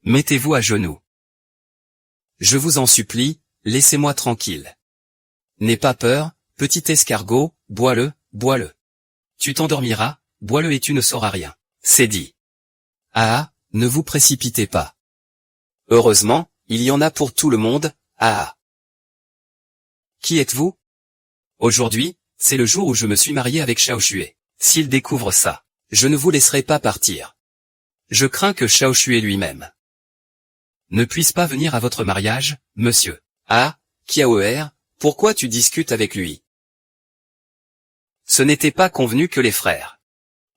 Mettez-vous à genoux. Je vous en supplie, laissez-moi tranquille. N'aie pas peur, petit escargot, bois-le, bois-le. Tu t'endormiras, bois-le et tu ne sauras rien. C'est dit. Ah, ne vous précipitez pas. Heureusement, il y en a pour tout le monde, ah. Qui êtes-vous? Aujourd'hui, c'est le jour où je me suis marié avec Xiaoshui. S'il découvre ça, je ne vous laisserai pas partir. Je crains que Xiaoshui lui-même ne puisse pas venir à votre mariage, monsieur. Ah, Kiaoer, pourquoi tu discutes avec lui? Ce n'était pas convenu que les frères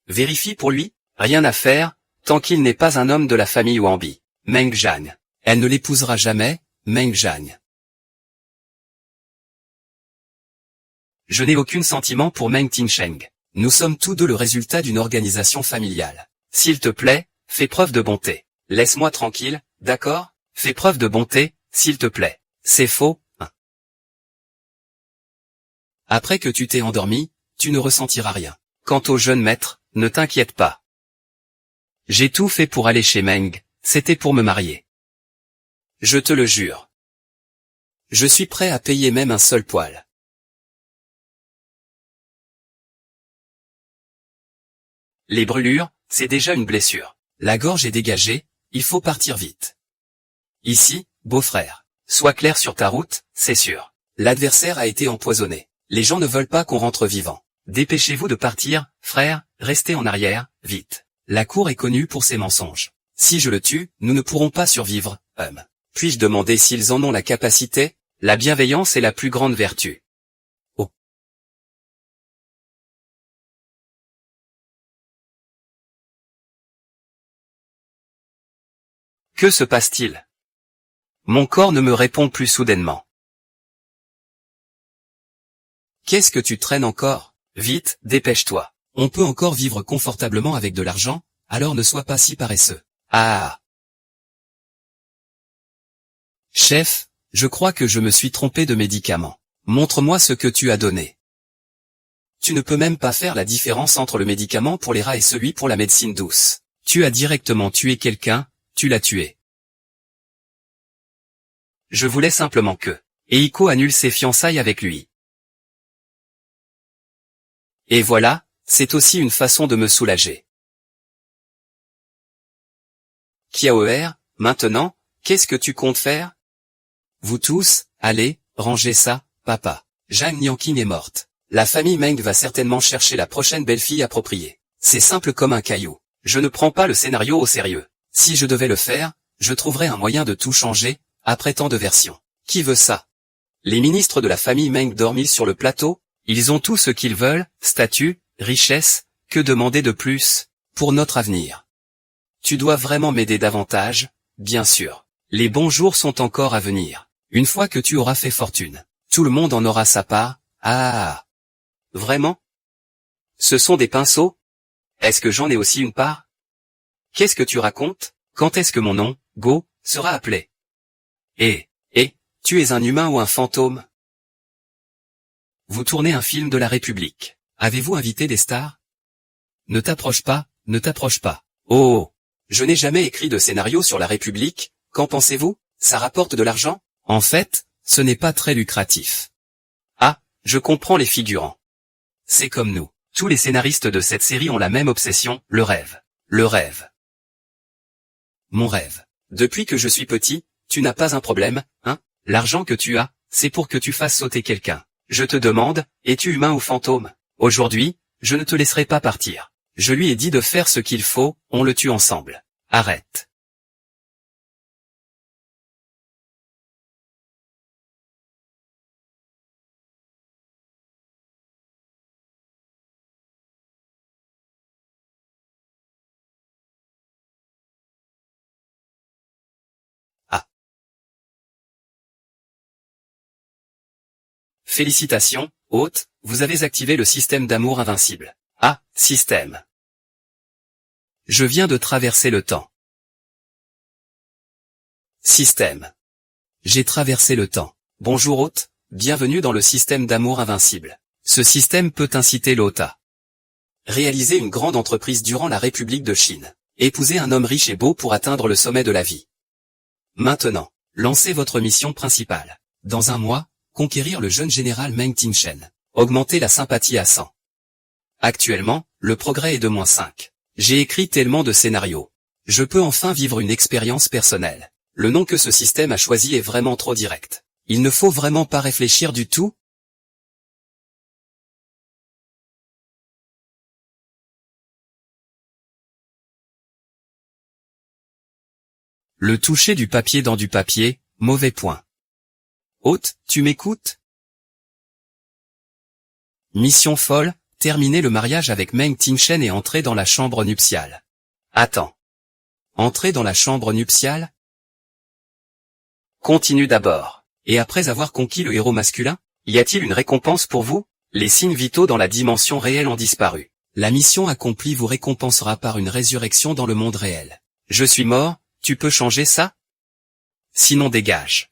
vérifient pour lui, rien à faire, tant qu'il n'est pas un homme de la famille Wangbi. Meng Zhang. Elle ne l'épousera jamais, Meng Zhang. Je n'ai aucun sentiment pour Meng Tingsheng. Nous sommes tous deux le résultat d'une organisation familiale. S'il te plaît, fais preuve de bonté. Laisse-moi tranquille, d'accord? Fais preuve de bonté, s'il te plaît. C'est faux, hein. Après que tu t'es endormi, tu ne ressentiras rien. Quant au jeune maître, ne t'inquiète pas. J'ai tout fait pour aller chez Meng, c'était pour me marier. Je te le jure. Je suis prêt à payer même un seul poil. Les brûlures, c'est déjà une blessure. La gorge est dégagée, il faut partir vite. Ici, beau-frère, sois clair sur ta route, c'est sûr. L'adversaire a été empoisonné. Les gens ne veulent pas qu'on rentre vivant. Dépêchez-vous de partir, frère, restez en arrière, vite. La cour est connue pour ses mensonges. Si je le tue, nous ne pourrons pas survivre, Puis-je demander s'ils en ont la capacité? La bienveillance est la plus grande vertu. Oh. Que se passe-t-il? Mon corps ne me répond plus soudainement. Qu'est-ce que tu traînes encore? Vite, dépêche-toi. On peut encore vivre confortablement avec de l'argent, alors ne sois pas si paresseux. Ah. Chef, je crois que je me suis trompé de médicament. Montre-moi ce que tu as donné. Tu ne peux même pas faire la différence entre le médicament pour les rats et celui pour la médecine douce. Tu as directement tué quelqu'un, tu l'as tué. Je voulais simplement que Eiko annule ses fiançailles avec lui. Et voilà, c'est aussi une façon de me soulager. Kiaoer, maintenant, qu'est-ce que tu comptes faire? Vous tous, allez, rangez ça, papa. Zhang Nianqing est morte. La famille Meng va certainement chercher la prochaine belle-fille appropriée. C'est simple comme un caillou. Je ne prends pas le scénario au sérieux. Si je devais le faire, je trouverais un moyen de tout changer, après tant de versions. Qui veut ça? Les ministres de la famille Meng dormissent sur le plateau, ils ont tout ce qu'ils veulent, statut, richesse, que demander de plus, pour notre avenir? Tu dois vraiment m'aider davantage, bien sûr. Les bons jours sont encore à venir. Une fois que tu auras fait fortune, tout le monde en aura sa part, ah. Vraiment? Ce sont des pinceaux? Est-ce que j'en ai aussi une part? Qu'est-ce que tu racontes? Quand est-ce que mon nom, Go, sera appelé? Tu es un humain ou un fantôme? Vous tournez un film de la République. Avez-vous invité des stars? Ne t'approche pas, ne t'approche pas. Oh! Je n'ai jamais écrit de scénario sur la République, qu'en pensez-vous? Ça rapporte de l'argent? En fait, ce n'est pas très lucratif. Ah, je comprends les figurants. C'est comme nous. Tous les scénaristes de cette série ont la même obsession, le rêve. Le rêve. Mon rêve. Depuis que je suis petit, tu n'as pas un problème, hein? L'argent que tu as, c'est pour que tu fasses sauter quelqu'un. Je te demande, es-tu humain ou fantôme? Aujourd'hui, je ne te laisserai pas partir. Je lui ai dit de faire ce qu'il faut, on le tue ensemble. Arrête. Ah. Félicitations, hôte, vous avez activé le système d'amour invincible. Ah, système. Je viens de traverser le temps. Système. J'ai traversé le temps. Bonjour hôte, bienvenue dans le système d'amour invincible. Ce système peut inciter l'hôte à réaliser une grande entreprise durant la République de Chine. Épouser un homme riche et beau pour atteindre le sommet de la vie. Maintenant, lancez votre mission principale. Dans un mois, conquérir le jeune général Meng Tingshen. Augmenter la sympathie à 100. Actuellement, le progrès est de -5. J'ai écrit tellement de scénarios. Je peux enfin vivre une expérience personnelle. Le nom que ce système a choisi est vraiment trop direct. Il ne faut vraiment pas réfléchir du tout. Le toucher du papier dans du papier, mauvais point. Hôte, tu m'écoutes? Mission folle, terminer le mariage avec Meng Tingshen et entrer dans la chambre nuptiale. Attends. Entrer dans la chambre nuptiale? Continue d'abord. Et après avoir conquis le héros masculin, y a-t-il une récompense pour vous? Les signes vitaux dans la dimension réelle ont disparu. La mission accomplie vous récompensera par une résurrection dans le monde réel. Je suis mort, tu peux changer ça? Sinon dégage.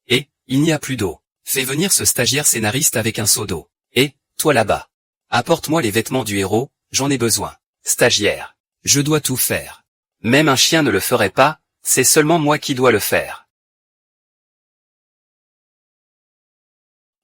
Et, il n'y a plus d'eau. Fais venir ce stagiaire scénariste avec un seau d'eau. Et, toi là-bas. Apporte-moi les vêtements du héros, j'en ai besoin. Stagiaire. Je dois tout faire. Même un chien ne le ferait pas, c'est seulement moi qui dois le faire.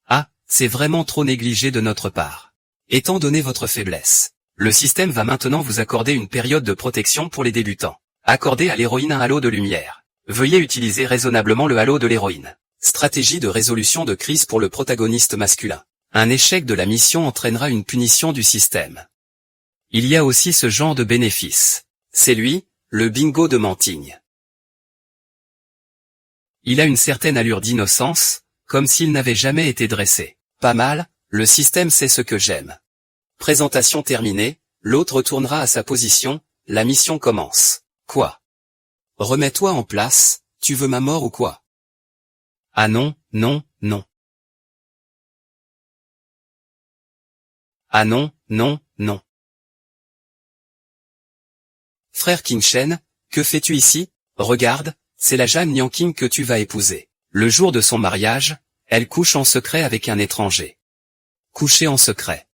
Ah, c'est vraiment trop négligé de notre part. Étant donné votre faiblesse, le système va maintenant vous accorder une période de protection pour les débutants. Accordez à l'héroïne un halo de lumière. Veuillez utiliser raisonnablement le halo de l'héroïne. Stratégie de résolution de crise pour le protagoniste masculin. Un échec de la mission entraînera une punition du système. Il y a aussi ce genre de bénéfice. C'est lui, le bingo de Mantigne. Il a une certaine allure d'innocence, comme s'il n'avait jamais été dressé. Pas mal, le système sait ce que j'aime. Présentation terminée, l'autre retournera à sa position, la mission commence. Quoi? Remets-toi en place, tu veux ma mort ou quoi? Ah non, non, non. Ah non, non, non. Frère Kingshen, que fais-tu ici? Regarde, c'est la Jeanne Nianking que tu vas épouser. Le jour de son mariage, elle couche en secret avec un étranger. Coucher en secret.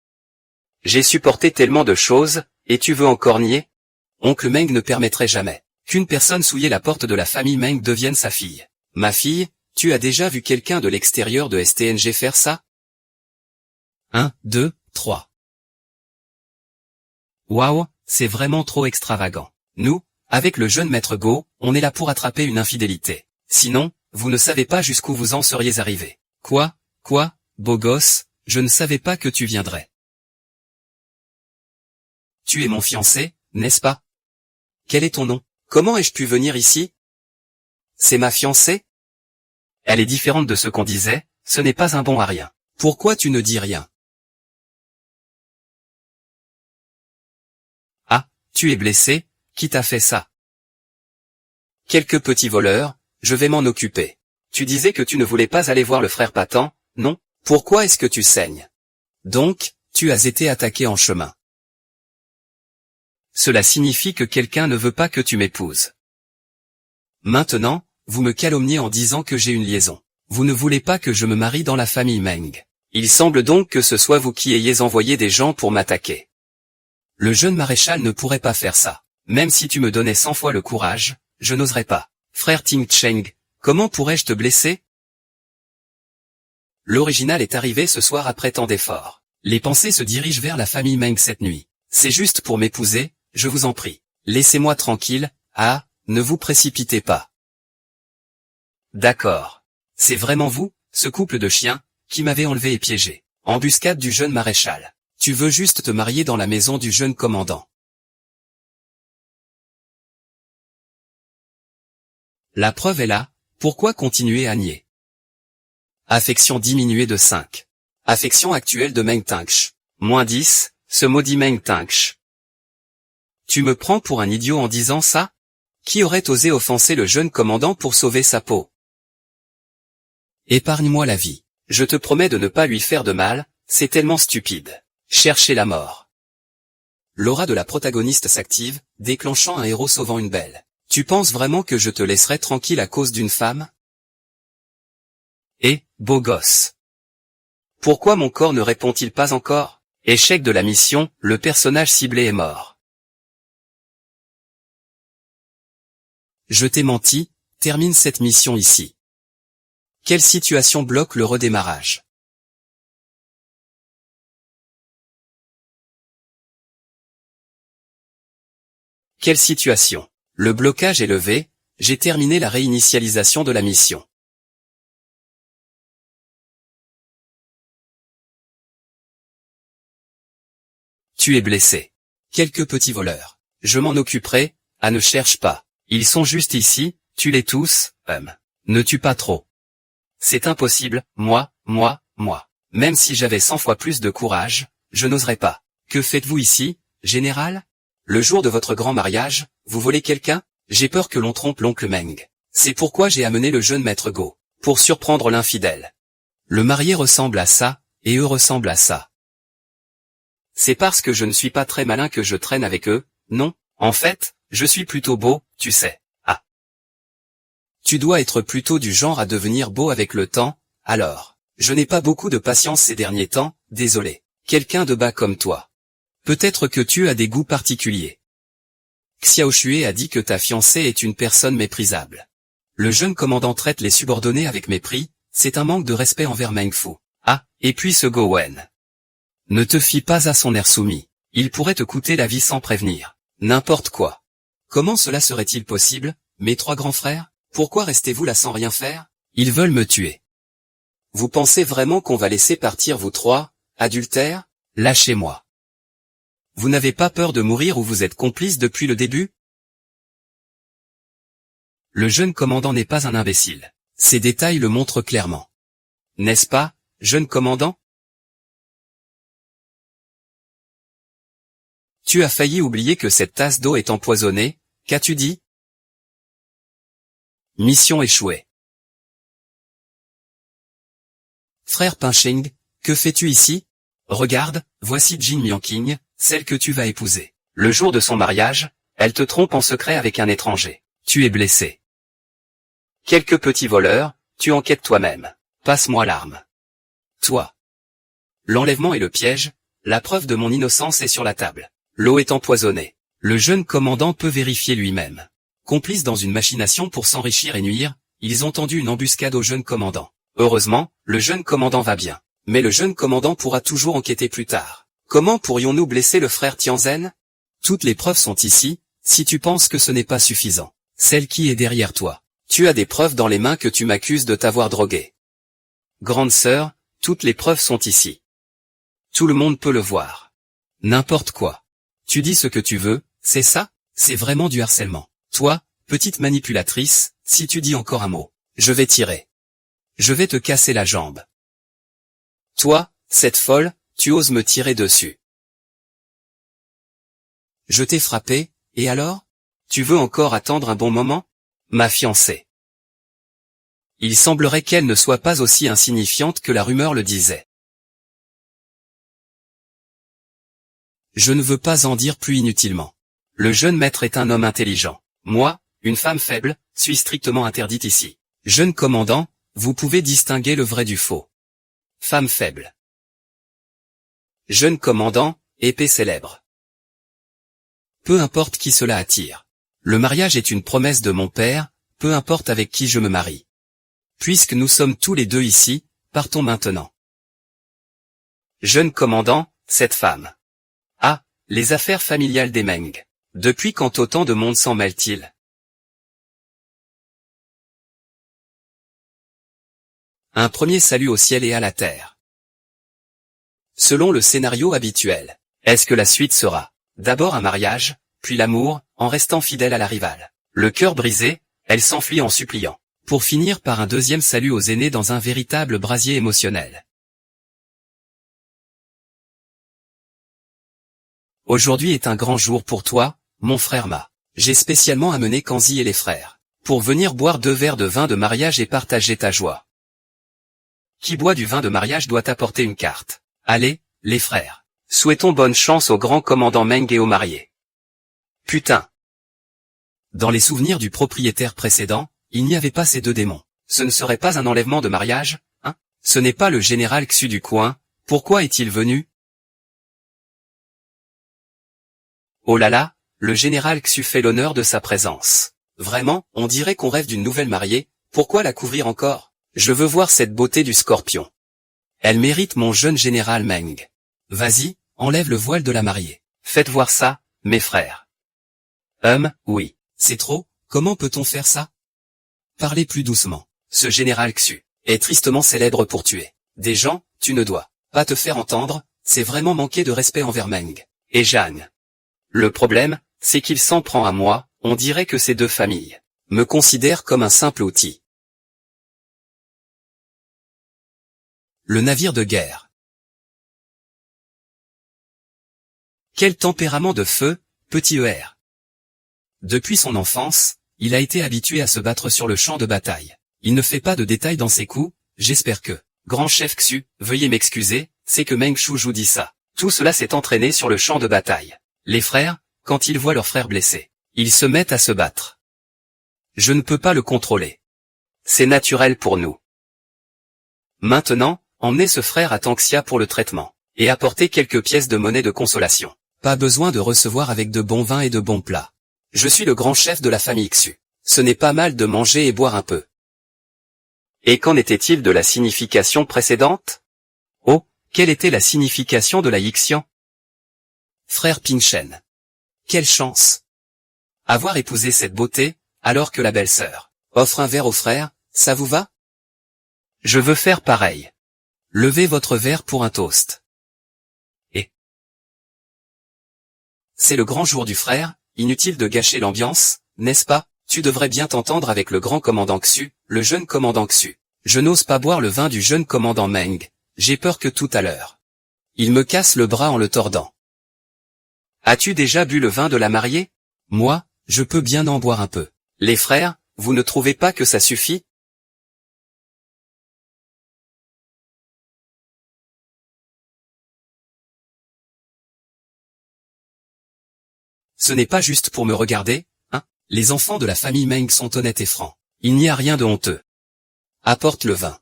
J'ai supporté tellement de choses, et tu veux encore nier? Oncle Meng ne permettrait jamais qu'une personne souillée la porte de la famille Meng devienne sa fille. Ma fille, tu as déjà vu quelqu'un de l'extérieur de STNG faire ça? 1, 2, 3. Waouh, c'est vraiment trop extravagant. Nous, avec le jeune maître Go, on est là pour attraper une infidélité. Sinon, vous ne savez pas jusqu'où vous en seriez arrivé. Quoi, beau gosse, je ne savais pas que tu viendrais. Tu es mon fiancé, n'est-ce pas? Quel est ton nom? Comment ai-je pu venir ici? C'est ma fiancée? Elle est différente de ce qu'on disait, ce n'est pas un bon à rien. Pourquoi tu ne dis rien? Ah, tu es blessé, qui t'a fait ça? Quelques petits voleurs, je vais m'en occuper. Tu disais que tu ne voulais pas aller voir le frère Patan, non? Pourquoi est-ce que tu saignes? Donc, tu as été attaqué en chemin. Cela signifie que quelqu'un ne veut pas que tu m'épouses. Maintenant, vous me calomniez en disant que j'ai une liaison. Vous ne voulez pas que je me marie dans la famille Meng. Il semble donc que ce soit vous qui ayez envoyé des gens pour m'attaquer. Le jeune maréchal ne pourrait pas faire ça. Même si tu me donnais 100 fois le courage, je n'oserais pas. Frère Ting Cheng, comment pourrais-je te blesser? L'original est arrivé ce soir après tant d'efforts. Les pensées se dirigent vers la famille Meng cette nuit. C'est juste pour m'épouser, je vous en prie. Laissez-moi tranquille, ah, ne vous précipitez pas. D'accord. C'est vraiment vous, ce couple de chiens, qui m'avez enlevé et piégé. Embuscade du jeune maréchal. Tu veux juste te marier dans la maison du jeune commandant. La preuve est là, pourquoi continuer à nier? Affection diminuée de 5. Affection actuelle de Meng Tingshen. -10, ce maudit Meng Tingshen. Tu me prends pour un idiot en disant ça? Qui aurait osé offenser le jeune commandant pour sauver sa peau? Épargne-moi la vie. Je te promets de ne pas lui faire de mal, c'est tellement stupide. Cherchez la mort. L'aura de la protagoniste s'active, déclenchant un héros sauvant une belle. Tu penses vraiment que je te laisserai tranquille à cause d'une femme? Eh, beau gosse. Pourquoi mon corps ne répond-il pas encore? Échec de la mission, le personnage ciblé est mort. Je t'ai menti, termine cette mission ici. Quelle situation bloque le redémarrage? Quelle situation? Le blocage est levé, j'ai terminé la réinitialisation de la mission. Tu es blessé. Quelques petits voleurs. Je m'en occuperai, ne cherche pas. Ils sont juste ici, tue-les tous, ne tue pas trop. C'est impossible, moi. Même si j'avais 100 fois plus de courage, je n'oserais pas. Que faites-vous ici, général? Le jour de votre grand mariage, vous volez quelqu'un? J'ai peur que l'on trompe l'oncle Meng. C'est pourquoi j'ai amené le jeune maître Go, pour surprendre l'infidèle. Le marié ressemble à ça, et eux ressemblent à ça. C'est parce que je ne suis pas très malin que je traîne avec eux, non, en fait, je suis plutôt beau, tu sais. Ah. Tu dois être plutôt du genre à devenir beau avec le temps, alors. Je n'ai pas beaucoup de patience ces derniers temps, désolé. Quelqu'un de bas comme toi. Peut-être que tu as des goûts particuliers. Xiao Xue a dit que ta fiancée est une personne méprisable. Le jeune commandant traite les subordonnés avec mépris, c'est un manque de respect envers Meng Fu. Ah, et puis ce Go Wen. Ne te fie pas à son air soumis. Il pourrait te coûter la vie sans prévenir. N'importe quoi. Comment cela serait-il possible, mes 3 grands frères? Pourquoi restez-vous là sans rien faire? Ils veulent me tuer. Vous pensez vraiment qu'on va laisser partir vous 3, adultères? Lâchez-moi. Vous n'avez pas peur de mourir ou vous êtes complice depuis le début? Le jeune commandant n'est pas un imbécile. Ces détails le montrent clairement. N'est-ce pas, jeune commandant? Tu as failli oublier que cette tasse d'eau est empoisonnée, qu'as-tu dit? Mission échouée. Frère Pinching, que fais-tu ici? Regarde, voici Jin Mianqing, celle que tu vas épouser. Le jour de son mariage, elle te trompe en secret avec un étranger. Tu es blessé. Quelques petits voleurs, tu enquêtes toi-même. Passe-moi l'arme. Toi. L'enlèvement et le piège, la preuve de mon innocence est sur la table. L'eau est empoisonnée. Le jeune commandant peut vérifier lui-même. Complices dans une machination pour s'enrichir et nuire, ils ont tendu une embuscade au jeune commandant. Heureusement, le jeune commandant va bien. Mais le jeune commandant pourra toujours enquêter plus tard. Comment pourrions-nous blesser le frère Tianzhen? Toutes les preuves sont ici, si tu penses que ce n'est pas suffisant. Celle qui est derrière toi. Tu as des preuves dans les mains que tu m'accuses de t'avoir drogué. Grande sœur, toutes les preuves sont ici. Tout le monde peut le voir. N'importe quoi. Tu dis ce que tu veux, c'est ça? C'est vraiment du harcèlement. Toi, petite manipulatrice, si tu dis encore un mot, je vais tirer. Je vais te casser la jambe. Toi, cette folle, tu oses me tirer dessus. Je t'ai frappé, et alors? Tu veux encore attendre un bon moment? Ma fiancée. Il semblerait qu'elle ne soit pas aussi insignifiante que la rumeur le disait. Je ne veux pas en dire plus inutilement. Le jeune maître est un homme intelligent. Moi, une femme faible, suis strictement interdite ici. Jeune commandant, vous pouvez distinguer le vrai du faux. Femme faible. Jeune commandant, épée célèbre. Peu importe qui cela attire. Le mariage est une promesse de mon père, peu importe avec qui je me marie. Puisque nous sommes tous les deux ici, partons maintenant. Jeune commandant, cette femme. Ah, les affaires familiales des Meng. Depuis quand autant de monde s'en mêle-t-il? Un premier salut au ciel et à la terre. Selon le scénario habituel, est-ce que la suite sera d'abord un mariage, puis l'amour, en restant fidèle à la rivale? Le cœur brisé, elle s'enfuit en suppliant, pour finir par un deuxième salut aux aînés dans un véritable brasier émotionnel. Aujourd'hui est un grand jour pour toi, mon frère Ma. J'ai spécialement amené Kanzi et les frères, pour venir boire 2 verres de vin de mariage et partager ta joie. Qui boit du vin de mariage doit apporter une carte. Allez, les frères. Souhaitons bonne chance au grand commandant Meng et aux mariés. Putain. Dans les souvenirs du propriétaire précédent, il n'y avait pas ces 2 démons. Ce ne serait pas un enlèvement de mariage, hein? Ce n'est pas le général Xu du coin, pourquoi est-il venu? Oh là là, le général Xu fait l'honneur de sa présence. Vraiment, on dirait qu'on rêve d'une nouvelle mariée, pourquoi la couvrir encore? Je veux voir cette beauté du scorpion. Elle mérite mon jeune général Meng. Vas-y, enlève le voile de la mariée. Faites voir ça, mes frères. Oui. C'est trop, comment peut-on faire ça? Parlez plus doucement. Ce général Xu est tristement célèbre pour tuer des gens, tu ne dois pas te faire entendre, c'est vraiment manquer de respect envers Meng et Jeanne. Le problème, c'est qu'il s'en prend à moi, on dirait que ces deux familles me considèrent comme un simple outil. Le navire de guerre. Quel tempérament de feu, petit ER. Depuis son enfance, il a été habitué à se battre sur le champ de bataille. Il ne fait pas de détails dans ses coups, j'espère que, grand chef Xu, veuillez m'excuser, c'est que Meng Shuju dit ça. Tout cela s'est entraîné sur le champ de bataille. Les frères, quand ils voient leur frère blessé, ils se mettent à se battre. Je ne peux pas le contrôler. C'est naturel pour nous. Maintenant, emmenez ce frère à Tanxia pour le traitement, et apportez quelques pièces de monnaie de consolation. Pas besoin de recevoir avec de bons vins et de bons plats. Je suis le grand chef de la famille Xu. Ce n'est pas mal de manger et boire un peu. Et qu'en était-il de la signification précédente? Oh, quelle était la signification de la Yixian? Frère Pingshen. Quelle chance! Avoir épousé cette beauté, alors que la belle-sœur offre un verre au frère, ça vous va? Je veux faire pareil. Levez votre verre pour un toast. Et c'est le grand jour du frère, inutile de gâcher l'ambiance, n'est-ce pas? Tu devrais bien t'entendre avec le grand commandant Xu, le jeune commandant Xu. Je n'ose pas boire le vin du jeune commandant Meng, j'ai peur que tout à l'heure il me casse le bras en le tordant. As-tu déjà bu le vin de la mariée? Moi, je peux bien en boire un peu. Les frères, vous ne trouvez pas que ça suffit? Ce n'est pas juste pour me regarder, hein? Les enfants de la famille Meng sont honnêtes et francs. Il n'y a rien de honteux. Apporte le vin.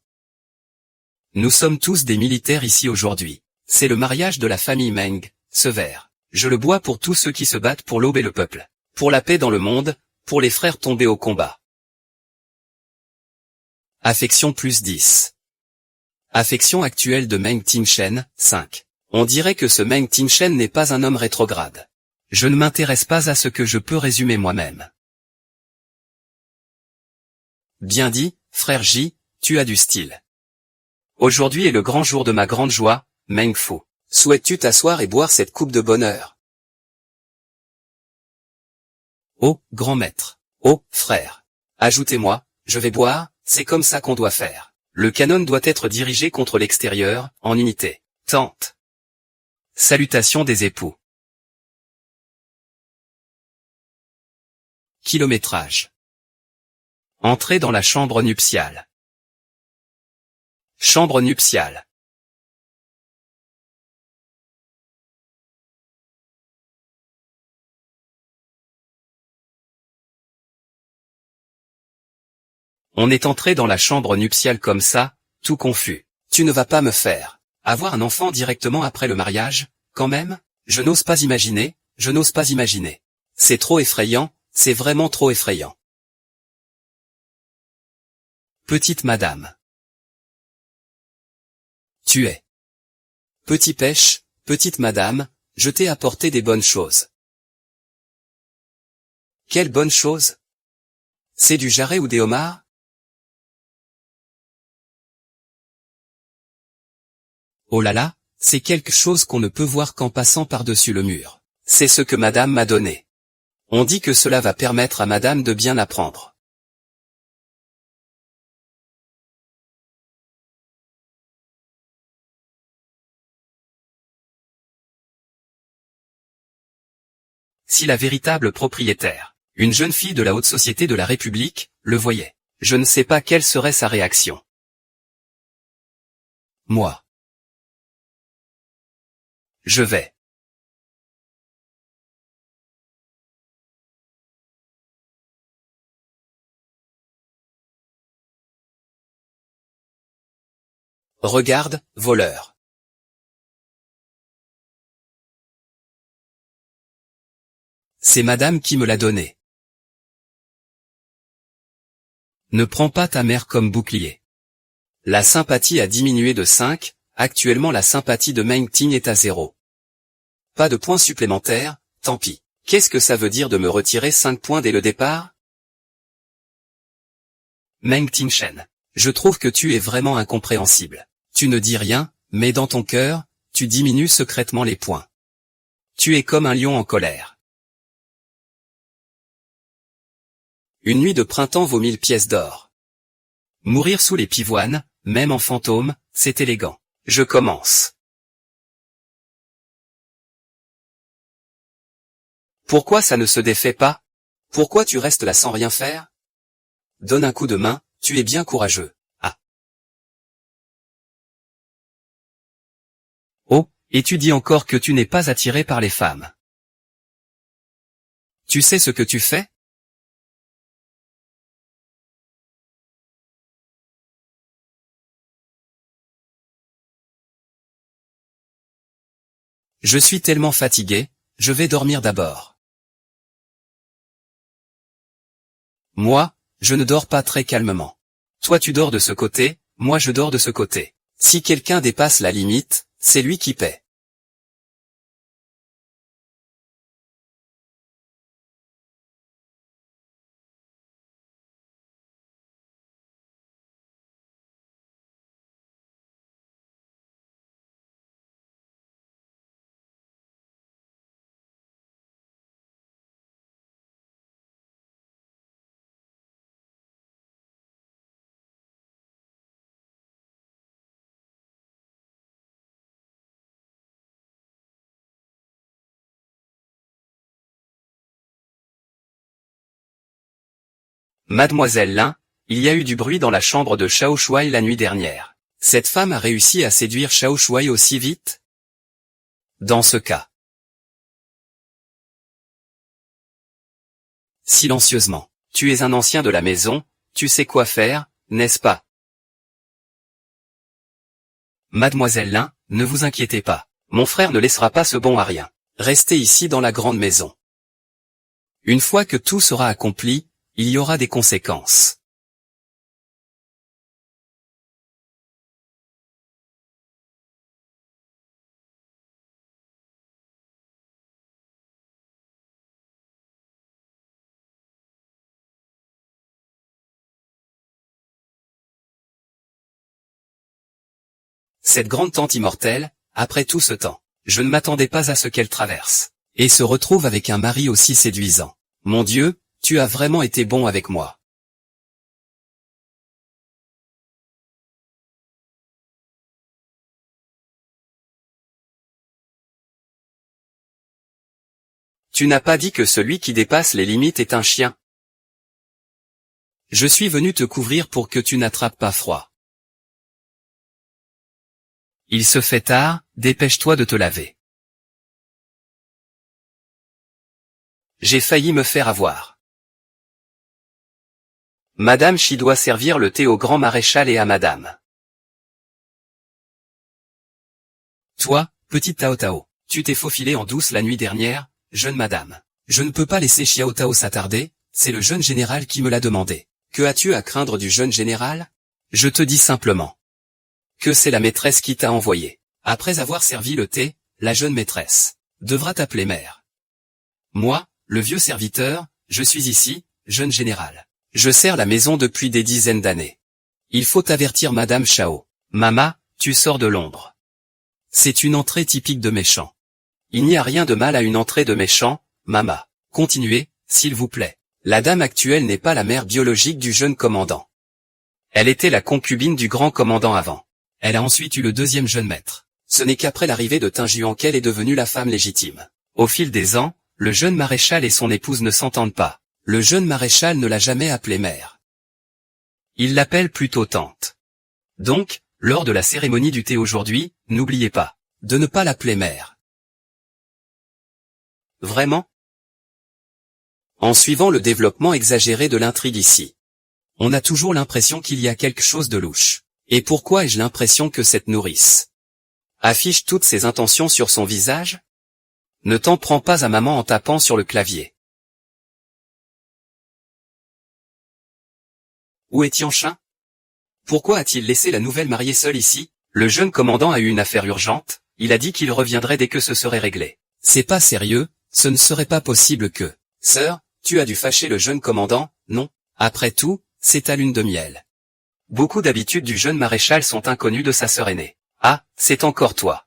Nous sommes tous des militaires ici aujourd'hui. C'est le mariage de la famille Meng, ce verre. Je le bois pour tous ceux qui se battent pour l'aube et le peuple. Pour la paix dans le monde, pour les frères tombés au combat. Affection plus 10. Affection actuelle de Meng Tingshen, 5. On dirait que ce Meng Tingshen n'est pas un homme rétrograde. Je ne m'intéresse pas à ce que je peux résumer moi-même. Bien dit, frère J, tu as du style. Aujourd'hui est le grand jour de ma grande joie, Meng Fu. Souhaites-tu t'asseoir et boire cette coupe de bonheur? Oh, grand maître. Oh, frère. Ajoutez-moi, je vais boire, c'est comme ça qu'on doit faire. Le canon doit être dirigé contre l'extérieur, en unité. Tente. Salutations des époux. Kilométrage. Entrez dans la chambre nuptiale. Chambre nuptiale. On est entré dans la chambre nuptiale comme ça, tout confus. Tu ne vas pas me faire avoir un enfant directement après le mariage, quand même? Je n'ose pas imaginer, je n'ose pas imaginer. C'est trop effrayant, c'est vraiment trop effrayant. Petite madame. Tu es. Petit pêche, petite madame, je t'ai apporté des bonnes choses. Quelles bonnes choses? C'est du jarret ou des homards? Oh là là, c'est quelque chose qu'on ne peut voir qu'en passant par-dessus le mur. C'est ce que madame m'a donné. On dit que cela va permettre à madame de bien apprendre. Si la véritable propriétaire, une jeune fille de la haute société de la République, le voyait, je ne sais pas quelle serait sa réaction. Moi. Je vais. Regarde, voleur. C'est madame qui me l'a donné. Ne prends pas ta mère comme bouclier. La sympathie a diminué de 5, actuellement la sympathie de Meng Ting est à 0. Pas de points supplémentaires, tant pis. Qu'est-ce que ça veut dire de me retirer 5 points dès le départ? Meng Ting Shen. Je trouve que tu es vraiment incompréhensible. Tu ne dis rien, mais dans ton cœur, tu diminues secrètement les points. Tu es comme un lion en colère. Une nuit de printemps vaut 1000 pièces d'or. Mourir sous les pivoines, même en fantôme, c'est élégant. Je commence. Pourquoi ça ne se défait pas? Pourquoi tu restes là sans rien faire? Donne un coup de main, tu es bien courageux. Ah. Oh, et tu dis encore que tu n'es pas attiré par les femmes. Tu sais ce que tu fais? Je suis tellement fatigué, je vais dormir d'abord. Moi, je ne dors pas très calmement. Toi tu dors de ce côté, moi je dors de ce côté. Si quelqu'un dépasse la limite, c'est lui qui paie. Mademoiselle Lin, il y a eu du bruit dans la chambre de Shao Shuai la nuit dernière. Cette femme a réussi à séduire Shao Shuai aussi vite? Dans ce cas. Silencieusement. Tu es un ancien de la maison, tu sais quoi faire, n'est-ce pas? Mademoiselle Lin, ne vous inquiétez pas. Mon frère ne laissera pas ce bon à rien. Restez ici dans la grande maison. Une fois que tout sera accompli, il y aura des conséquences. Cette grande tante immortelle, après tout ce temps, je ne m'attendais pas à ce qu'elle traverse, et se retrouve avec un mari aussi séduisant. Mon Dieu, tu as vraiment été bon avec moi. Tu n'as pas dit que celui qui dépasse les limites est un chien. Je suis venu te couvrir pour que tu n'attrapes pas froid. Il se fait tard, dépêche-toi de te laver. J'ai failli me faire avoir. Madame Chi doit servir le thé au grand maréchal et à madame. Toi, petite Tao Tao, tu t'es faufilé en douce la nuit dernière, jeune madame. Je ne peux pas laisser Xiao Tao s'attarder, c'est le jeune général qui me l'a demandé. Que as-tu à craindre du jeune général? Je te dis simplement que c'est la maîtresse qui t'a envoyé. Après avoir servi le thé, la jeune maîtresse devra t'appeler mère. Moi, le vieux serviteur, je suis ici, jeune général. Je sers la maison depuis des dizaines d'années. Il faut avertir Madame Chao. Mama, tu sors de l'ombre. C'est une entrée typique de méchant. Il n'y a rien de mal à une entrée de méchant, Mama. Continuez, s'il vous plaît. La dame actuelle n'est pas la mère biologique du jeune commandant. Elle était la concubine du grand commandant avant. Elle a ensuite eu le deuxième jeune maître. Ce n'est qu'après l'arrivée de Ting Juan qu'elle est devenue la femme légitime. Au fil des ans, le jeune maréchal et son épouse ne s'entendent pas. Le jeune maréchal ne l'a jamais appelée mère. Il l'appelle plutôt tante. Donc, lors de la cérémonie du thé aujourd'hui, n'oubliez pas de ne pas l'appeler mère. Vraiment? En suivant le développement exagéré de l'intrigue ici, on a toujours l'impression qu'il y a quelque chose de louche. Et pourquoi ai-je l'impression que cette nourrice affiche toutes ses intentions sur son visage? Ne t'en prends pas à maman en tapant sur le clavier. Où est Tianchin? Pourquoi a-t-il laissé la nouvelle mariée seule ici? Le jeune commandant a eu une affaire urgente, il a dit qu'il reviendrait dès que ce serait réglé. C'est pas sérieux, ce ne serait pas possible que... Sœur, tu as dû fâcher le jeune commandant, non? Après tout, c'est ta lune de miel. Beaucoup d'habitudes du jeune maréchal sont inconnues de sa sœur aînée. Ah, c'est encore toi.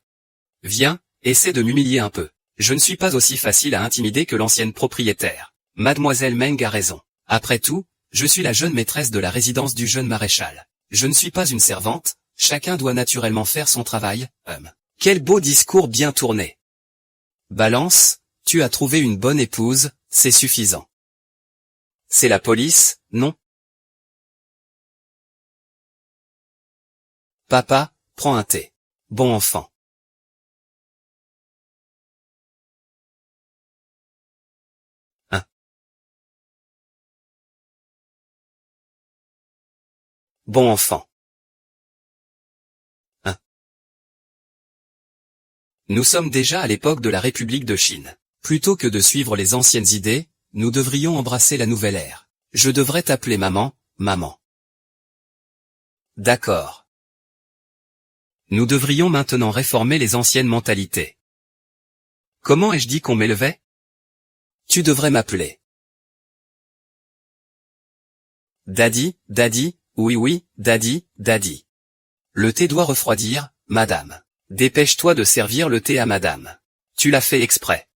Viens, essaie de m'humilier un peu. Je ne suis pas aussi facile à intimider que l'ancienne propriétaire. Mademoiselle Meng a raison. Après tout, je suis la jeune maîtresse de la résidence du jeune maréchal. Je ne suis pas une servante, chacun doit naturellement faire son travail, Quel beau discours bien tourné. Balance, tu as trouvé une bonne épouse, c'est suffisant. C'est la police, non? Papa, prends un thé. Bon enfant. Bon enfant. Nous sommes déjà à l'époque de la République de Chine. Plutôt que de suivre les anciennes idées, nous devrions embrasser la nouvelle ère. Je devrais t'appeler maman, maman. D'accord. Nous devrions maintenant réformer les anciennes mentalités. Comment ai-je dit qu'on m'élevait? Tu devrais m'appeler Daddy, Daddy, oui, Daddy, Daddy. Le thé doit refroidir, madame. Dépêche-toi de servir le thé à madame. Tu l'as fait exprès.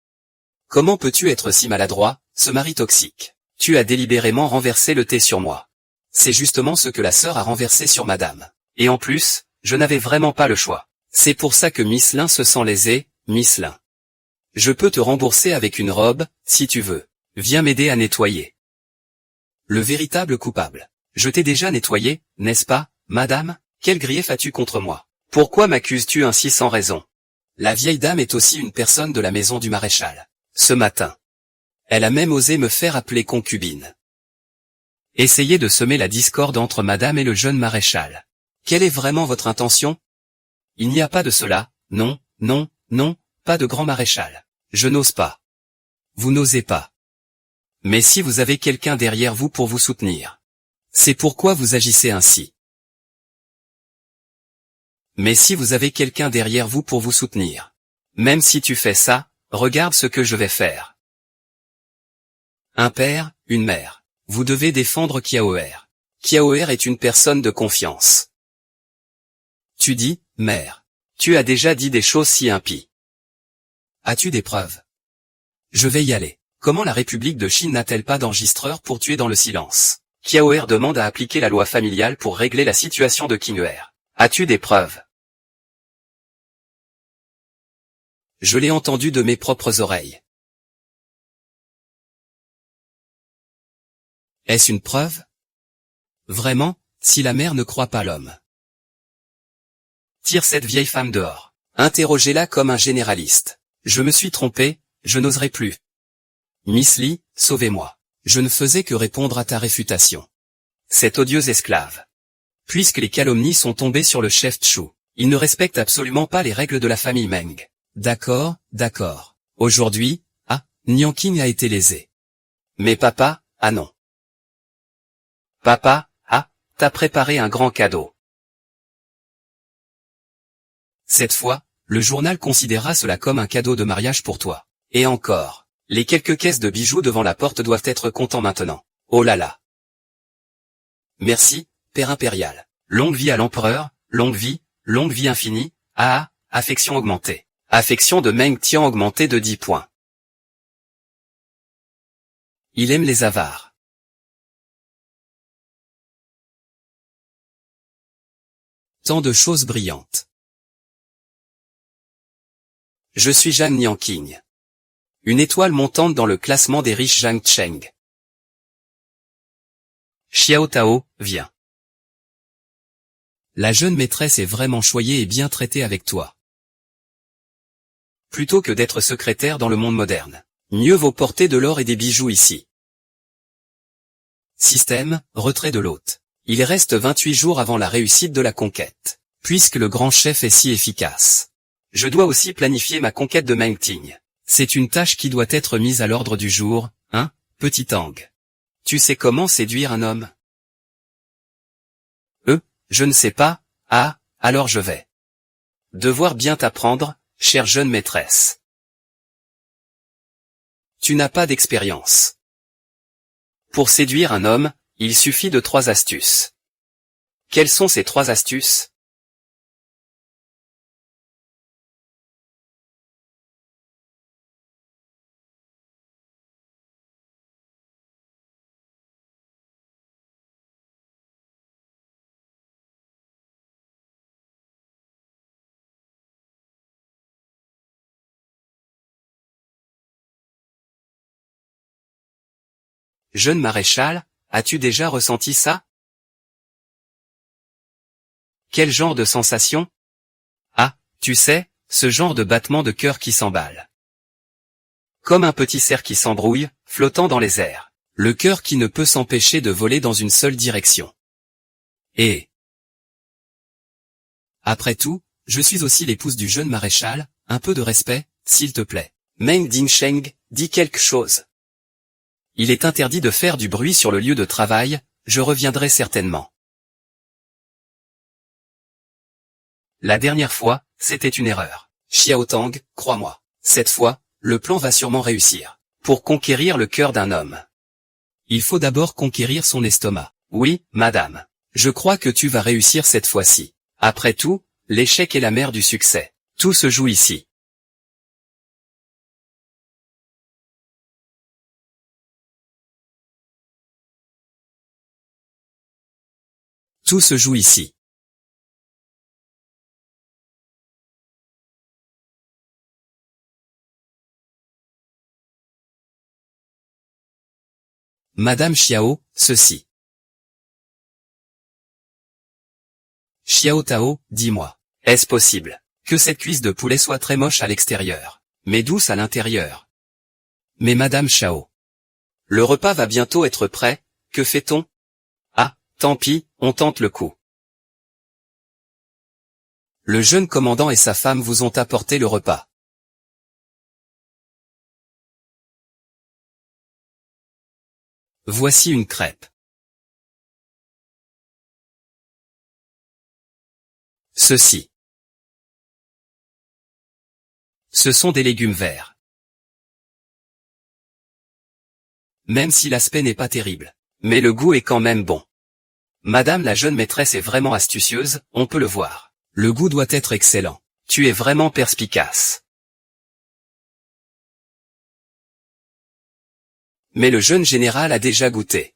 Comment peux-tu être si maladroit, ce mari toxique? Tu as délibérément renversé le thé sur moi. C'est justement ce que la sœur a renversé sur madame. Et en plus, je n'avais vraiment pas le choix. C'est pour ça que Miss Lin se sent lésée, Miss Lin. Je peux te rembourser avec une robe, si tu veux. Viens m'aider à nettoyer. Le véritable coupable. Je t'ai déjà nettoyé, n'est-ce pas, madame? Quel grief as-tu contre moi? Pourquoi m'accuses-tu ainsi sans raison? La vieille dame est aussi une personne de la maison du maréchal. Ce matin. Elle a même osé me faire appeler concubine. Essayez de semer la discorde entre madame et le jeune maréchal. Quelle est vraiment votre intention? Il n'y a pas de cela, non, non, non, pas de grand maréchal. Je n'ose pas. Vous n'osez pas. Mais si vous avez quelqu'un derrière vous pour vous soutenir. C'est pourquoi vous agissez ainsi. Mais si vous avez quelqu'un derrière vous pour vous soutenir. Même si tu fais ça, regarde ce que je vais faire. Un père, une mère. Vous devez défendre Kiaoer. Kiaoer est une personne de confiance. Tu dis, mère. Tu as déjà dit des choses si impies. As-tu des preuves? Je vais y aller. Comment la République de Chine n'a-t-elle pas d'enregistreur pour tuer dans le silence? Kiaoer demande à appliquer la loi familiale pour régler la situation de Qing'er. As-tu des preuves? Je l'ai entendu de mes propres oreilles. Est-ce une preuve? Vraiment, si la mère ne croit pas l'homme. Tire cette vieille femme dehors. Interrogez-la comme un généraliste. Je me suis trompé, je n'oserai plus. Miss Li, sauvez-moi. Je ne faisais que répondre à ta réfutation. Cet odieux esclave. Puisque les calomnies sont tombées sur le chef Chu, il ne respecte absolument pas les règles de la famille Meng. D'accord, d'accord. Aujourd'hui, Nianqing a été lésé. Mais papa, non. Papa, t'as préparé un grand cadeau. Cette fois, le journal considéra cela comme un cadeau de mariage pour toi. Et encore, les quelques caisses de bijoux devant la porte doivent être contents maintenant. Oh là là. Merci, Père impérial. Longue vie à l'empereur, longue vie infinie, affection augmentée. Affection de Meng Tian augmentée de 10 points. Il aime les avares. Tant de choses brillantes. Je suis Zhang Nianqing. Une étoile montante dans le classement des riches Zhang Cheng. Xiao Tao, viens. La jeune maîtresse est vraiment choyée et bien traitée avec toi. Plutôt que d'être secrétaire dans le monde moderne. Mieux vaut porter de l'or et des bijoux ici. Système, retrait de l'hôte. Il reste 28 jours avant la réussite de la conquête. Puisque le grand chef est si efficace. Je dois aussi planifier ma conquête de Mengting. C'est une tâche qui doit être mise à l'ordre du jour, petit Tang. Tu sais comment séduire un homme? Je ne sais pas, ah, alors je vais devoir bien t'apprendre, chère jeune maîtresse. Tu n'as pas d'expérience. Pour séduire un homme, il suffit de 3 astuces. Quelles sont ces 3 astuces? Jeune maréchal, as-tu déjà ressenti ça? Quel genre de sensation? Ah, tu sais, ce genre de battement de cœur qui s'emballe. Comme un petit cerf qui s'embrouille, flottant dans les airs. Le cœur qui ne peut s'empêcher de voler dans une seule direction. Et après tout, je suis aussi l'épouse du jeune maréchal, un peu de respect, s'il te plaît. Meng Dingsheng, dis quelque chose. Il est interdit de faire du bruit sur le lieu de travail, je reviendrai certainement. La dernière fois, c'était une erreur. Xiao Tang, crois-moi. Cette fois, le plan va sûrement réussir. Pour conquérir le cœur d'un homme, il faut d'abord conquérir son estomac. Oui, madame. Je crois que tu vas réussir cette fois-ci. Après tout, l'échec est la mère du succès. Tout se joue ici. Tout se joue ici. Madame Xiao, ceci. Xiao Tao, dis-moi. Est-ce possible que cette cuisse de poulet soit très moche à l'extérieur, mais douce à l'intérieur? Mais Madame Xiao, le repas va bientôt être prêt, que fait-on? Ah, tant pis, on tente le coup. Le jeune commandant et sa femme vous ont apporté le repas. Voici une crêpe. Ceci. Ce sont des légumes verts. Même si l'aspect n'est pas terrible. Mais le goût est quand même bon. Madame la jeune maîtresse est vraiment astucieuse, on peut le voir. Le goût doit être excellent. Tu es vraiment perspicace. Mais le jeune général a déjà goûté.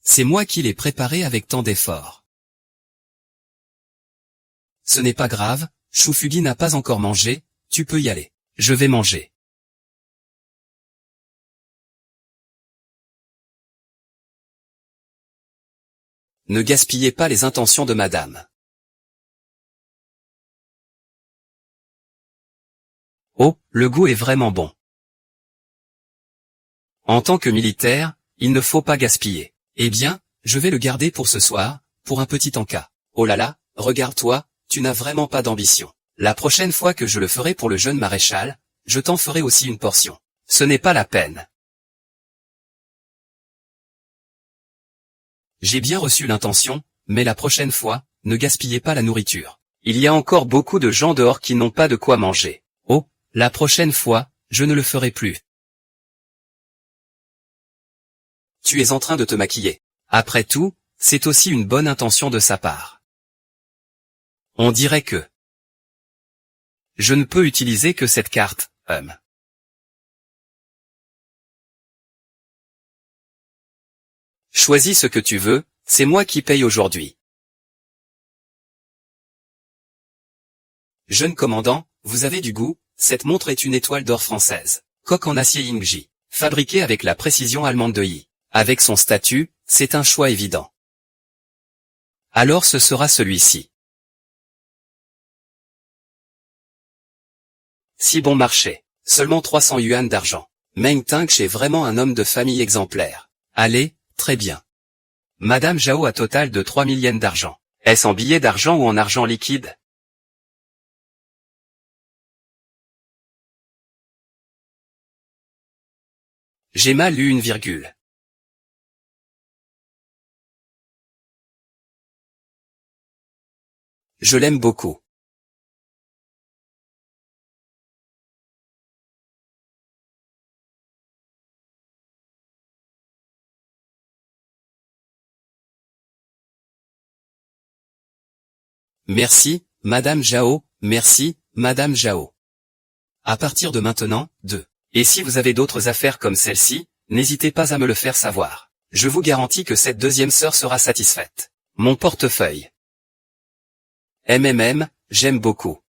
C'est moi qui l'ai préparé avec tant d'efforts. Ce n'est pas grave, Choufugui n'a pas encore mangé, tu peux y aller. Je vais manger. Ne gaspillez pas les intentions de madame. Oh, le goût est vraiment bon. En tant que militaire, il ne faut pas gaspiller. Eh bien, je vais le garder pour ce soir, pour un petit encas. Oh là là, regarde-toi, tu n'as vraiment pas d'ambition. La prochaine fois que je le ferai pour le jeune maréchal, je t'en ferai aussi une portion. Ce n'est pas la peine. J'ai bien reçu l'intention, mais la prochaine fois, ne gaspillez pas la nourriture. Il y a encore beaucoup de gens dehors qui n'ont pas de quoi manger. Oh, la prochaine fois, je ne le ferai plus. Tu es en train de te maquiller. Après tout, c'est aussi une bonne intention de sa part. On dirait que je ne peux utiliser que cette carte, Choisis ce que tu veux, c'est moi qui paye aujourd'hui. Jeune commandant, vous avez du goût, cette montre est une étoile d'or française. Coque en acier Yingji, fabriquée avec la précision allemande de Yi. Avec son statut, c'est un choix évident. Alors ce sera celui-ci. Si bon marché. Seulement 300 yuan d'argent. Meng Tengche est vraiment un homme de famille exemplaire. Allez, très bien. Madame Zhao a total de 3000 yens d'argent. Est-ce en billets d'argent ou en argent liquide? J'ai mal lu une virgule. Je l'aime beaucoup. Merci, Madame Jao, merci, Madame Jao. À partir de maintenant, 2. Et si vous avez d'autres affaires comme celle-ci, n'hésitez pas à me le faire savoir. Je vous garantis que cette deuxième sœur sera satisfaite. Mon portefeuille. J'aime beaucoup.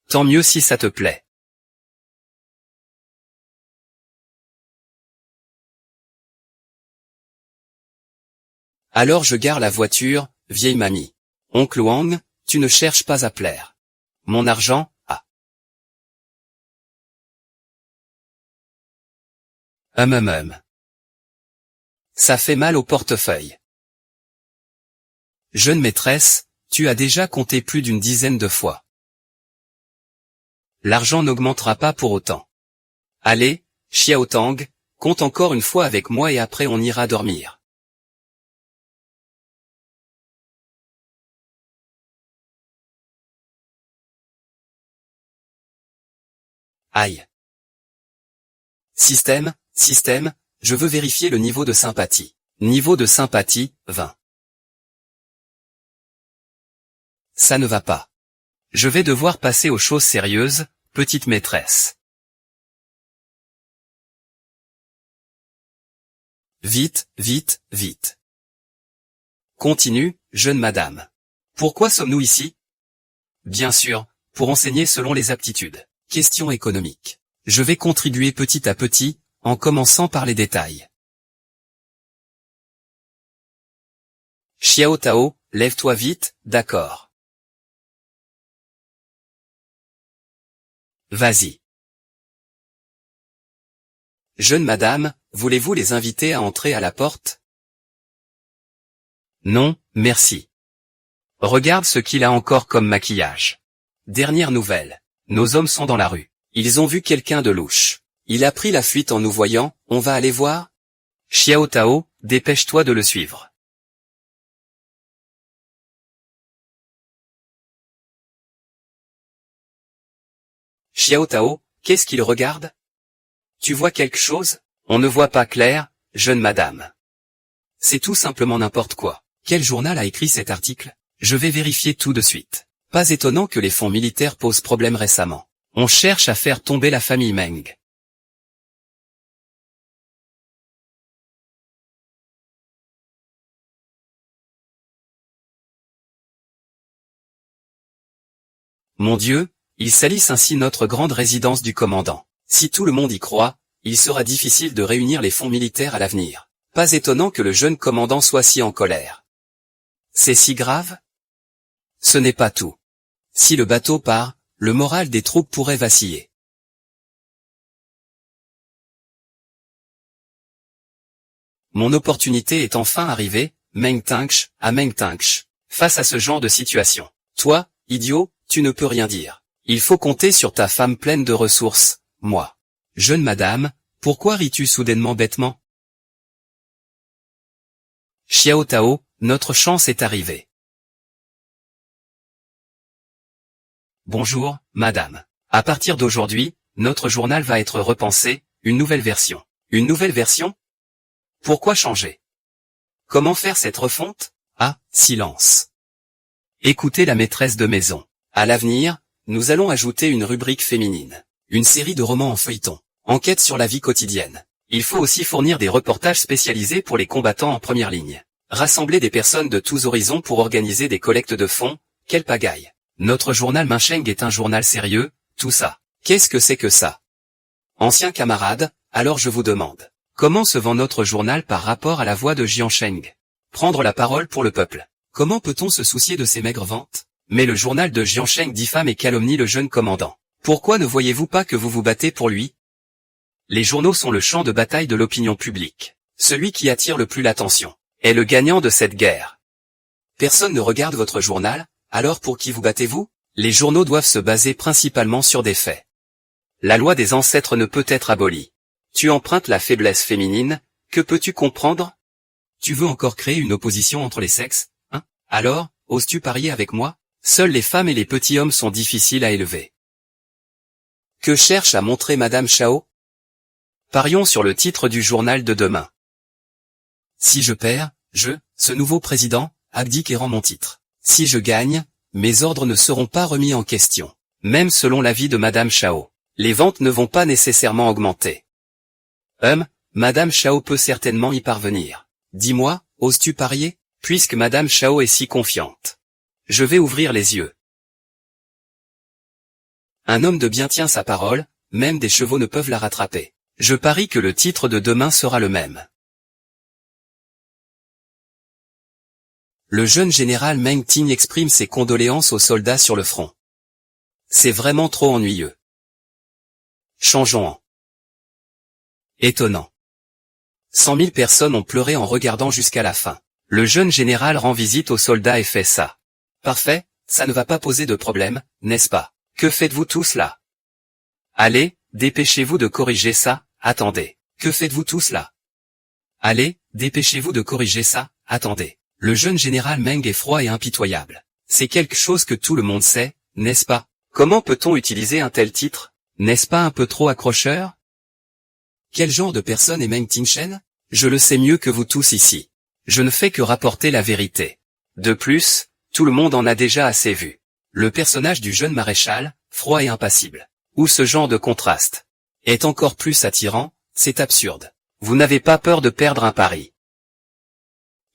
Tant mieux si ça te plaît. Alors je gare la voiture, vieille mamie. Oncle Wang, tu ne cherches pas à plaire. Mon argent, ah. Ça fait mal au portefeuille. Jeune maîtresse, tu as déjà compté plus d'une dizaine de fois. L'argent n'augmentera pas pour autant. Allez, Xiao Tang, compte encore une fois avec moi et après on ira dormir. Aïe. Système, je veux vérifier le niveau de sympathie. Niveau de sympathie, 20. Ça ne va pas. Je vais devoir passer aux choses sérieuses, petite maîtresse. Vite. Continue, jeune madame. Pourquoi sommes-nous ici? Bien sûr, pour enseigner selon les aptitudes. Question économique. Je vais contribuer petit à petit, en commençant par les détails. Xiao Tao, lève-toi vite, d'accord. Vas-y. Jeune madame, voulez-vous les inviter à entrer à la porte? Non, merci. Regarde ce qu'il a encore comme maquillage. Dernière nouvelle. Nos hommes sont dans la rue. Ils ont vu quelqu'un de louche. Il a pris la fuite en nous voyant, on va aller voir? Xiao Tao, dépêche-toi de le suivre. Xiao Tao, qu'est-ce qu'il regarde? Tu vois quelque chose? On ne voit pas clair, jeune madame. C'est tout simplement n'importe quoi. Quel journal a écrit cet article? Je vais vérifier tout de suite. Pas étonnant que les fonds militaires posent problème récemment. On cherche à faire tomber la famille Meng. Mon Dieu, ils salissent ainsi notre grande résidence du commandant. Si tout le monde y croit, il sera difficile de réunir les fonds militaires à l'avenir. Pas étonnant que le jeune commandant soit si en colère. C'est si grave? Ce n'est pas tout. Si le bateau part, le moral des troupes pourrait vaciller. Mon opportunité est enfin arrivée, Meng Tangsh, à Meng Tangsh. Face à ce genre de situation. Toi, idiot, tu ne peux rien dire. Il faut compter sur ta femme pleine de ressources, moi. Jeune madame, pourquoi ris-tu soudainement bêtement? Xiao Tao, notre chance est arrivée. Bonjour, madame. À partir d'aujourd'hui, notre journal va être repensé, une nouvelle version. Une nouvelle version? Pourquoi changer? Comment faire cette refonte? Ah, silence. Écoutez la maîtresse de maison. À l'avenir, nous allons ajouter une rubrique féminine. Une série de romans en feuilleton. Enquête sur la vie quotidienne. Il faut aussi fournir des reportages spécialisés pour les combattants en première ligne. Rassembler des personnes de tous horizons pour organiser des collectes de fonds, quelle pagaille. Notre journal Minsheng est un journal sérieux, tout ça. Qu'est-ce que c'est que ça? Anciens camarades, alors je vous demande. Comment se vend notre journal par rapport à la voix de Jiansheng? Prendre la parole pour le peuple. Comment peut-on se soucier de ces maigres ventes? Mais le journal de Jiansheng diffame et calomnie le jeune commandant. Pourquoi ne voyez-vous pas que vous vous battez pour lui? Les journaux sont le champ de bataille de l'opinion publique. Celui qui attire le plus l'attention est le gagnant de cette guerre. Personne ne regarde votre journal, alors pour qui vous battez-vous? Les journaux doivent se baser principalement sur des faits. La loi des ancêtres ne peut être abolie. Tu empruntes la faiblesse féminine, que peux-tu comprendre? Tu veux encore créer une opposition entre les sexes, hein? Alors, oses-tu parier avec moi? Seules les femmes et les petits hommes sont difficiles à élever. Que cherche à montrer Madame Chao? Parions sur le titre du journal de demain. Si je perds, ce nouveau président, abdique et rend mon titre. Si je gagne, mes ordres ne seront pas remis en question. Même selon l'avis de Madame Chao, les ventes ne vont pas nécessairement augmenter. Madame Chao peut certainement y parvenir. Dis-moi, oses-tu parier, puisque Madame Chao est si confiante? Je vais ouvrir les yeux. Un homme de bien tient sa parole, même des chevaux ne peuvent la rattraper. Je parie que le titre de demain sera le même. Le jeune général Meng Ting exprime ses condoléances aux soldats sur le front. C'est vraiment trop ennuyeux. Changeons en. Étonnant. 100 000 personnes ont pleuré en regardant jusqu'à la fin. Le jeune général rend visite aux soldats et fait ça. Parfait, ça ne va pas poser de problème, n'est-ce pas? Que faites-vous tous là? Allez, dépêchez-vous de corriger ça, attendez. Que faites-vous tous là? Allez, dépêchez-vous de corriger ça, attendez. Le jeune général Meng est froid et impitoyable. C'est quelque chose que tout le monde sait, n'est-ce pas? Comment peut-on utiliser un tel titre? N'est-ce pas un peu trop accrocheur? Quel genre de personne est Meng Tingshen? Je le sais mieux que vous tous ici. Je ne fais que rapporter la vérité. De plus, tout le monde en a déjà assez vu. Le personnage du jeune maréchal, froid et impassible, ou ce genre de contraste, est encore plus attirant, c'est absurde. Vous n'avez pas peur de perdre un pari.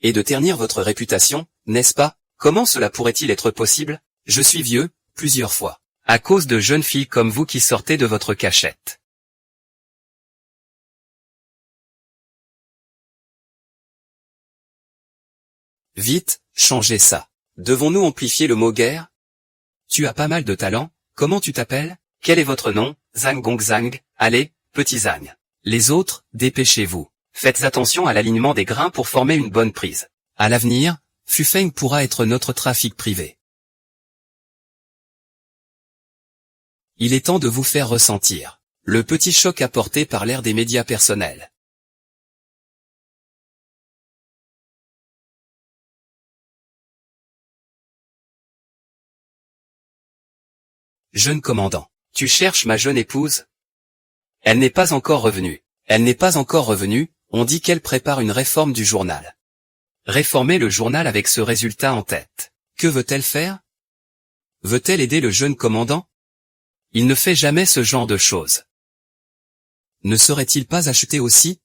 Et de ternir votre réputation, n'est-ce pas? Comment cela pourrait-il être possible? Je suis vieux, plusieurs fois, à cause de jeunes filles comme vous qui sortez de votre cachette. Vite, changez ça. Devons-nous amplifier le mot guerre? Tu as pas mal de talent, comment tu t'appelles? Quel est votre nom? Zhang Gongzhang, allez, petit Zhang. Les autres, dépêchez-vous. Faites attention à l'alignement des grains pour former une bonne prise. À l'avenir, Fufeng pourra être notre trafic privé. Il est temps de vous faire ressentir le petit choc apporté par l'ère des médias personnels. Jeune commandant, tu cherches ma jeune épouse? Elle n'est pas encore revenue. Elle n'est pas encore revenue, on dit qu'elle prépare une réforme du journal. Réformer le journal avec ce résultat en tête. Que veut-elle faire? Veut-elle aider le jeune commandant? Il ne fait jamais ce genre de choses. Ne serait-il pas acheté aussi?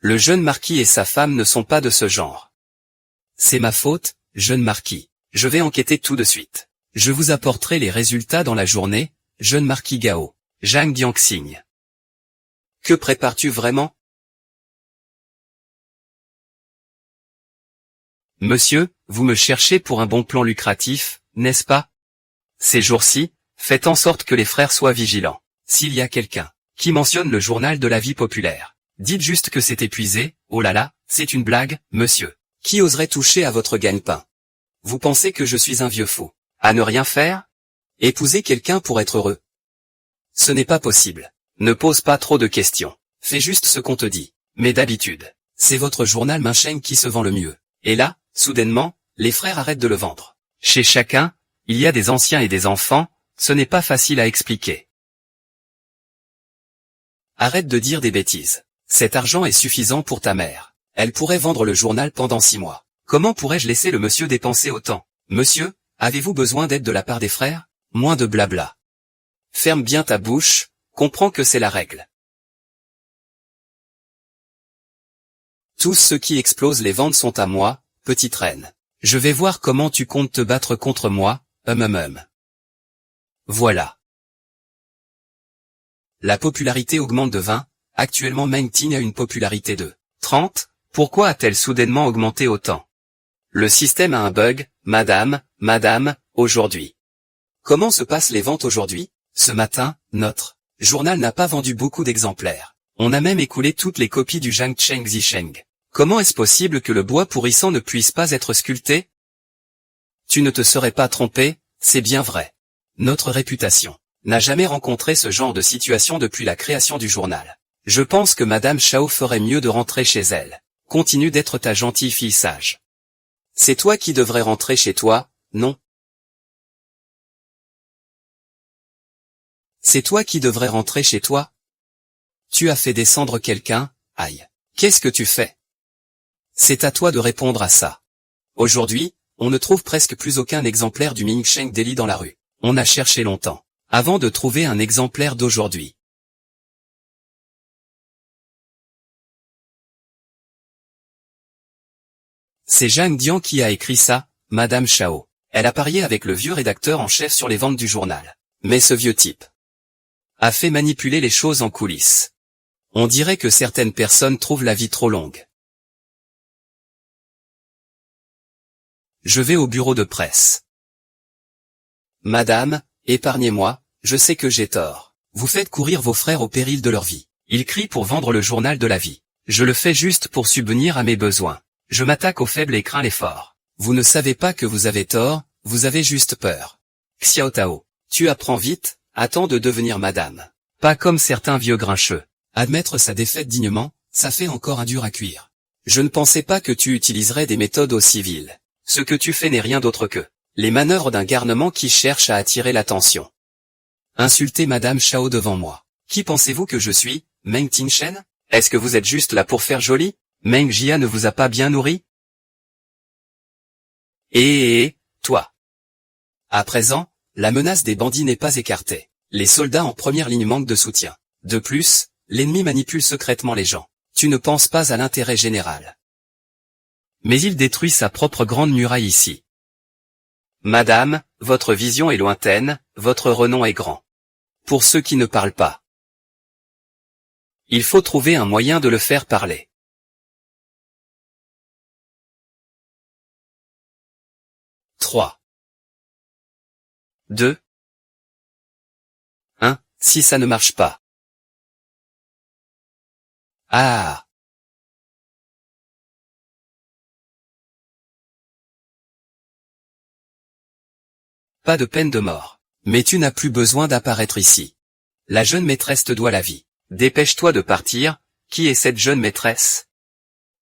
Le jeune marquis et sa femme ne sont pas de ce genre. C'est ma faute, jeune marquis. Je vais enquêter tout de suite. Je vous apporterai les résultats dans la journée, jeune marquis Gao. Zhang Dianxing. Que prépares-tu vraiment? Monsieur, vous me cherchez pour un bon plan lucratif, n'est-ce pas? Ces jours-ci, faites en sorte que les frères soient vigilants. S'il y a quelqu'un qui mentionne le journal de la vie populaire, dites juste que c'est épuisé, oh là là, c'est une blague, monsieur. Qui oserait toucher à votre gagne-pain? Vous pensez que je suis un vieux fou? À ne rien faire? Épouser quelqu'un pour être heureux? Ce n'est pas possible. Ne pose pas trop de questions. Fais juste ce qu'on te dit. Mais d'habitude, c'est votre journal Minsheng qui se vend le mieux. Et là, soudainement, les frères arrêtent de le vendre. Chez chacun, il y a des anciens et des enfants, ce n'est pas facile à expliquer. Arrête de dire des bêtises. Cet argent est suffisant pour ta mère. Elle pourrait vendre le journal pendant 6 mois. Comment pourrais-je laisser le monsieur dépenser autant? Monsieur, avez-vous besoin d'aide de la part des frères? Moins de blabla. Ferme bien ta bouche, comprends que c'est la règle. Tous ceux qui explosent les ventes sont à moi, petite reine. Je vais voir comment tu comptes te battre contre moi, Voilà. La popularité augmente de 20, actuellement Meng Ting a une popularité de 30, pourquoi a-t-elle soudainement augmenté autant? Le système a un bug, madame, aujourd'hui. Comment se passent les ventes aujourd'hui? Ce matin, notre journal n'a pas vendu beaucoup d'exemplaires. On a même écoulé toutes les copies du Zhang Cheng Zisheng. Comment est-ce possible que le bois pourrissant ne puisse pas être sculpté? Tu ne te serais pas trompé, c'est bien vrai. Notre réputation n'a jamais rencontré ce genre de situation depuis la création du journal. Je pense que Madame Chao ferait mieux de rentrer chez elle. continue d'être ta gentille fille sage. C'est toi qui devrais rentrer chez toi, non? C'est toi qui devrais rentrer chez toi? Tu as fait descendre quelqu'un, aïe. Qu'est-ce que tu fais? C'est à toi de répondre à ça. Aujourd'hui, on ne trouve presque plus aucun exemplaire du Ming-Sheng Daily dans la rue. On a cherché longtemps, avant de trouver un exemplaire d'aujourd'hui. C'est Zhang Dian qui a écrit ça, Madame Chao. Elle a parié avec le vieux rédacteur en chef sur les ventes du journal. Mais ce vieux type a fait manipuler les choses en coulisses. On dirait que certaines personnes trouvent la vie trop longue. Je vais au bureau de presse. Madame, épargnez-moi, je sais que j'ai tort. Vous faites courir vos frères au péril de leur vie. Ils crient pour vendre le journal de la vie. Je le fais juste pour subvenir à mes besoins. Je m'attaque aux faibles et crains les forts. Vous ne savez pas que vous avez tort, vous avez juste peur. Xiao Tao, tu apprends vite, attends de devenir madame. Pas comme certains vieux grincheux. Admettre sa défaite dignement, ça fait encore un dur à cuire. Je ne pensais pas que tu utiliserais des méthodes aussi viles. Ce que tu fais n'est rien d'autre que les manœuvres d'un garnement qui cherche à attirer l'attention. Insulter Madame Chao devant moi. Qui pensez-vous que je suis, Meng Tingshen? Est-ce que vous êtes juste là pour faire joli? Meng Jia ne vous a pas bien nourri? Toi. À présent, la menace des bandits n'est pas écartée. Les soldats en première ligne manquent de soutien. De plus, l'ennemi manipule secrètement les gens. Tu ne penses pas à l'intérêt général. Mais il détruit sa propre grande muraille ici. Madame, votre vision est lointaine, votre renom est grand. Pour ceux qui ne parlent pas, il faut trouver un moyen de le faire parler. « 3. 2. 1. Si ça ne marche pas. Ah. Pas de peine de mort. Mais tu n'as plus besoin d'apparaître ici. La jeune maîtresse te doit la vie. Dépêche-toi de partir, qui est cette jeune maîtresse?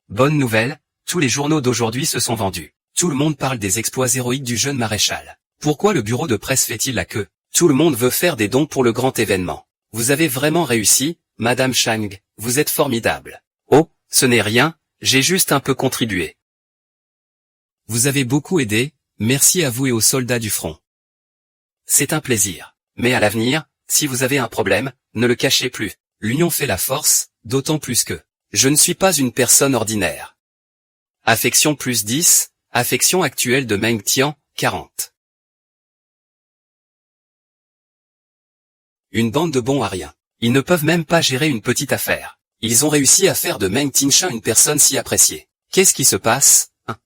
Bonne nouvelle, tous les journaux d'aujourd'hui se sont vendus. Tout le monde parle des exploits héroïques du jeune maréchal. Pourquoi le bureau de presse fait-il la queue? Tout le monde veut faire des dons pour le grand événement. Vous avez vraiment réussi, Madame Chang, vous êtes formidable. Oh, ce n'est rien, j'ai juste un peu contribué. Vous avez beaucoup aidé, merci à vous et aux soldats du front. C'est un plaisir. Mais à l'avenir, si vous avez un problème, ne le cachez plus. L'union fait la force, d'autant plus que je ne suis pas une personne ordinaire. Affection plus 10, affection actuelle de Meng Tian, 40. Une bande de bons à rien. Ils ne peuvent même pas gérer une petite affaire. Ils ont réussi à faire de Meng Tingshan une personne si appréciée. Qu'est-ce qui se passe, hein?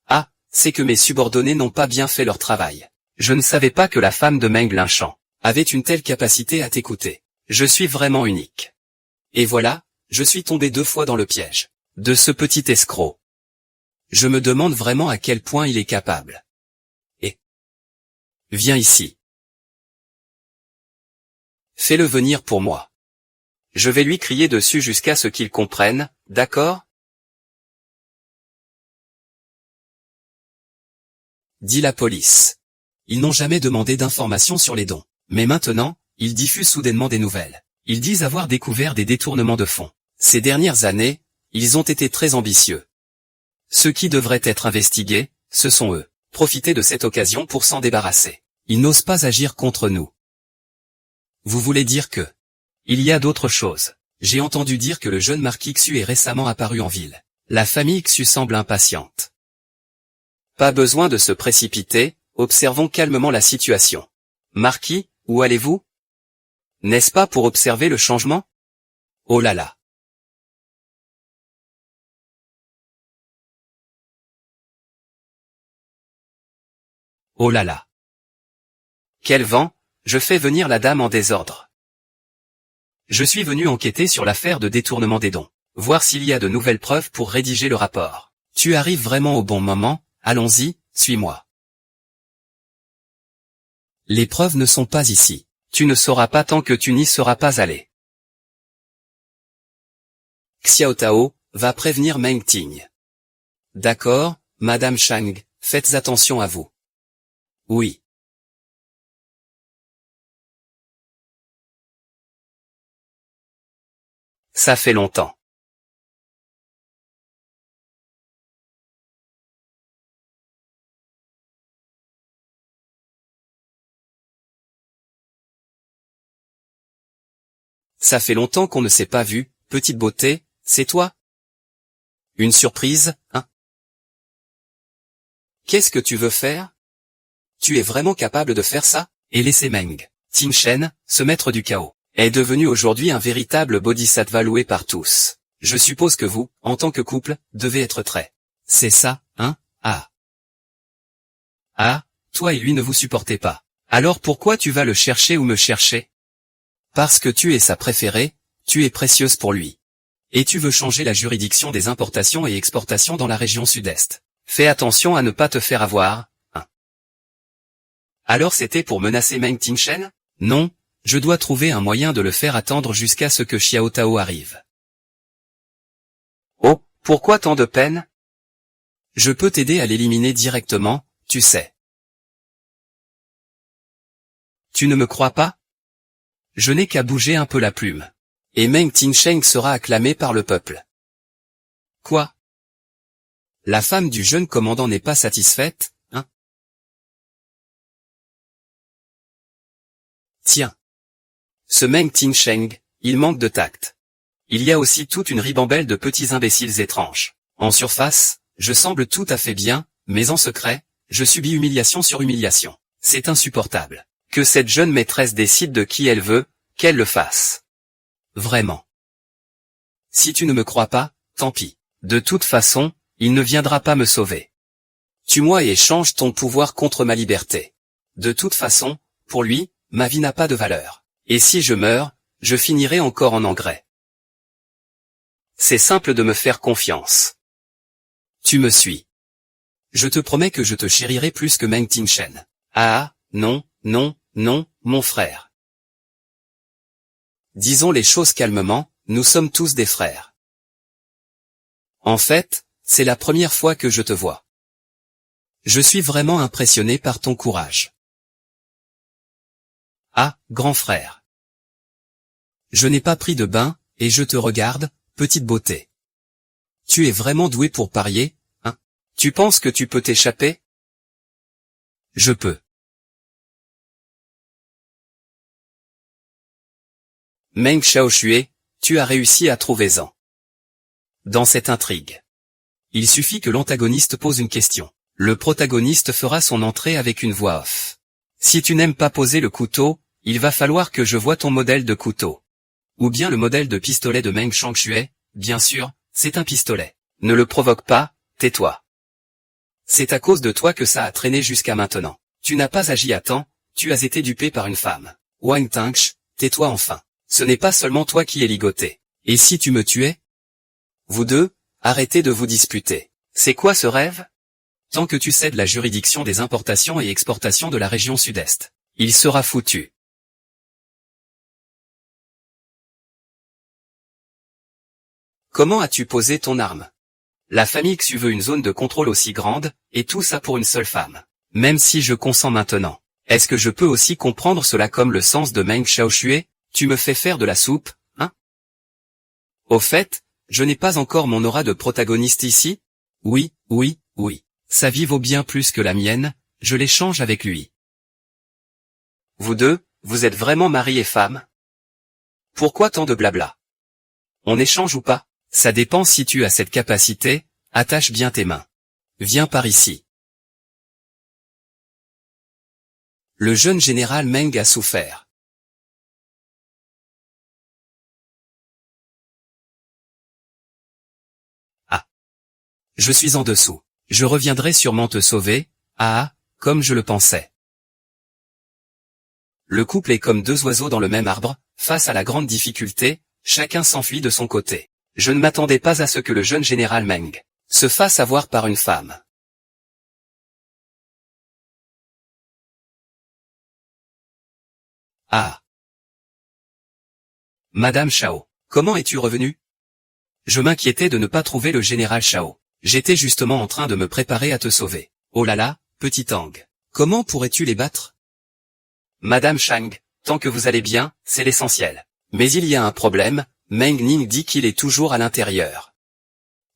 Ah, c'est que mes subordonnés n'ont pas bien fait leur travail. Je ne savais pas que la femme de Meng Linchan avait une telle capacité à t'écouter. Je suis vraiment unique. Et voilà, je suis tombé 2 fois dans le piège de ce petit escroc. Je me demande vraiment à quel point il est capable. Et viens ici. Fais-le venir pour moi. Je vais lui crier dessus jusqu'à ce qu'il comprenne, d'accord? Dit la police. Ils n'ont jamais demandé d'informations sur les dons. Mais maintenant, ils diffusent soudainement des nouvelles. Ils disent avoir découvert des détournements de fonds. Ces dernières années, ils ont été très ambitieux. Ceux qui devraient être investigués, ce sont eux. Profitez de cette occasion pour s'en débarrasser. Ils n'osent pas agir contre nous. Vous voulez dire que il y a d'autres choses. J'ai entendu dire que le jeune marquis Xu est récemment apparu en ville. La famille Xu semble impatiente. Pas besoin de se précipiter, observons calmement la situation. Marquis, où allez-vous? N'est-ce pas pour observer le changement? Oh là là. Oh là là. Quel vent, je fais venir la dame en désordre. Je suis venu enquêter sur l'affaire de détournement des dons, voir s'il y a de nouvelles preuves pour rédiger le rapport. Tu arrives vraiment au bon moment, allons-y, suis-moi. Les preuves ne sont pas ici. Tu ne sauras pas tant que tu n'y seras pas allé. Xiao Tao, va prévenir Meng Ting. D'accord, Madame Chang, faites attention à vous. Oui. Ça fait longtemps. Ça fait longtemps qu'on ne s'est pas vu, petite beauté, c'est toi? Une surprise, hein? Qu'est-ce que tu veux faire? Tu es vraiment capable de faire ça? Et laisser Meng Tingshen, ce maître du chaos, est devenu aujourd'hui un véritable bodhisattva loué par tous. Je suppose que vous, en tant que couple, devez être très. C'est ça, hein? Ah. Ah, toi et lui ne vous supportez pas. Alors pourquoi tu vas le chercher ou me chercher? Parce que tu es sa préférée, tu es précieuse pour lui. Et tu veux changer la juridiction des importations et exportations dans la région sud-est. Fais attention à ne pas te faire avoir, hein. Alors c'était pour menacer Meng Tingshen? Non, je dois trouver un moyen de le faire attendre jusqu'à ce que Xiao Tao arrive. Oh, pourquoi tant de peine? Je peux t'aider à l'éliminer directement, tu sais. Tu ne me crois pas? Je n'ai qu'à bouger un peu la plume. Et Meng Tingshen sera acclamé par le peuple. Quoi? La femme du jeune commandant n'est pas satisfaite, hein? Tiens. Ce Meng Tingshen, il manque de tact. Il y a aussi toute une ribambelle de petits imbéciles étranges. En surface, je semble tout à fait bien, mais en secret, je subis humiliation sur humiliation. C'est insupportable. Que cette jeune maîtresse décide de qui elle veut, qu'elle le fasse. Vraiment. Si tu ne me crois pas, tant pis. De toute façon, il ne viendra pas me sauver. Tue-moi et échange ton pouvoir contre ma liberté. De toute façon, pour lui, ma vie n'a pas de valeur. Et si je meurs, je finirai encore en engrais. C'est simple de me faire confiance. Tu me suis. Je te promets que je te chérirai plus que Meng Tingshen. Ah, non, non, non, mon frère. Disons les choses calmement, nous sommes tous des frères. En fait, c'est la première fois que je te vois. Je suis vraiment impressionné par ton courage. Ah, grand frère. Je n'ai pas pris de bain, et je te regarde, petite beauté. Tu es vraiment doué pour parier, hein? Tu penses que tu peux t'échapper? Je peux. Meng Xiaoxue, tu as réussi à trouver-en. Dans cette intrigue. Il suffit que l'antagoniste pose une question. Le protagoniste fera son entrée avec une voix off. Si tu n'aimes pas poser le couteau, il va falloir que je voie ton modèle de couteau. Ou bien le modèle de pistolet de Meng Xiaoxue, bien sûr, c'est un pistolet. Ne le provoque pas, tais-toi. C'est à cause de toi que ça a traîné jusqu'à maintenant. Tu n'as pas agi à temps, tu as été dupé par une femme. Wang Tangsh, tais-toi enfin. Ce n'est pas seulement toi qui es ligoté. Et si tu me tuais? Vous deux, arrêtez de vous disputer. C'est quoi ce rêve? Tant que tu cèdes la juridiction des importations et exportations de la région sud-est, il sera foutu. Comment as-tu posé ton arme? La famille Xu veut une zone de contrôle aussi grande, et tout ça pour une seule femme. Même si je consens maintenant. Est-ce que je peux aussi comprendre cela comme le sens de Meng Xiaoxue? Tu me fais faire de la soupe, hein? Au fait, je n'ai pas encore mon aura de protagoniste ici? Oui, oui, oui. Sa vie vaut bien plus que la mienne, je l'échange avec lui. Vous deux, vous êtes vraiment mari et femme? Pourquoi tant de blabla? On échange ou pas? Ça dépend si tu as cette capacité, attache bien tes mains. Viens par ici. Le jeune général Meng a souffert. Ah. Je suis en dessous. Je reviendrai sûrement te sauver, ah, comme je le pensais. Le couple est comme deux oiseaux dans le même arbre, face à la grande difficulté, chacun s'enfuit de son côté. Je ne m'attendais pas à ce que le jeune général Meng se fasse avoir par une femme. Ah. Madame Chao, comment es-tu revenue? Je m'inquiétais de ne pas trouver le général Shao. J'étais justement en train de me préparer à te sauver. Oh là là, petit Tang. Comment pourrais-tu les battre? Madame Shang, tant que vous allez bien, c'est l'essentiel. Mais il y a un problème, Meng Ning dit qu'il est toujours à l'intérieur.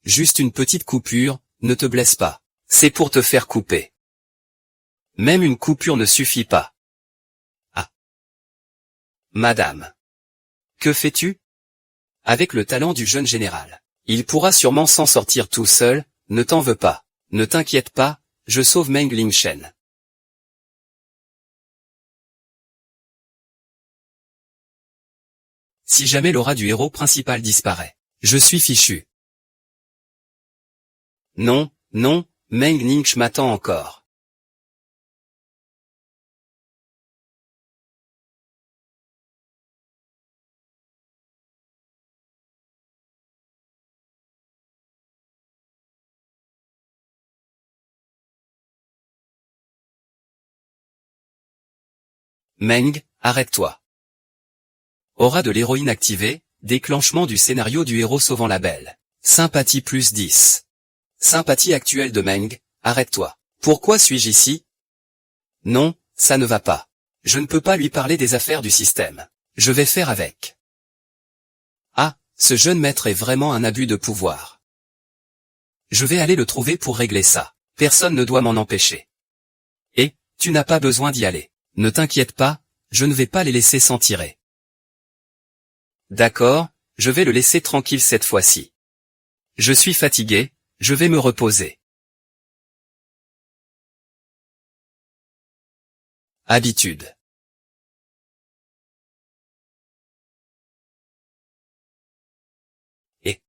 Juste une petite coupure, ne te blesse pas. C'est pour te faire couper. Même une coupure ne suffit pas. Ah. Madame. Que fais-tu? Avec le talent du jeune général. Il pourra sûrement s'en sortir tout seul, ne t'en veux pas. Ne t'inquiète pas, je sauve Meng Lingshen. Si jamais l'aura du héros principal disparaît, je suis fichu. Non, non, Meng Ningsh m'attend encore. Meng, arrête-toi. Aura de l'héroïne activée, déclenchement du scénario du héros sauvant la belle. Sympathie plus 10. Sympathie actuelle de Meng, arrête-toi. Pourquoi suis-je ici? Non, ça ne va pas. Je ne peux pas lui parler des affaires du système. Je vais faire avec. Ah, ce jeune maître est vraiment un abus de pouvoir. Je vais aller le trouver pour régler ça. Personne ne doit m'en empêcher. Et, tu n'as pas besoin d'y aller. Ne t'inquiète pas, je ne vais pas les laisser s'en tirer. D'accord, je vais le laisser tranquille cette fois-ci. Je suis fatigué, je vais me reposer. Habitude. Et.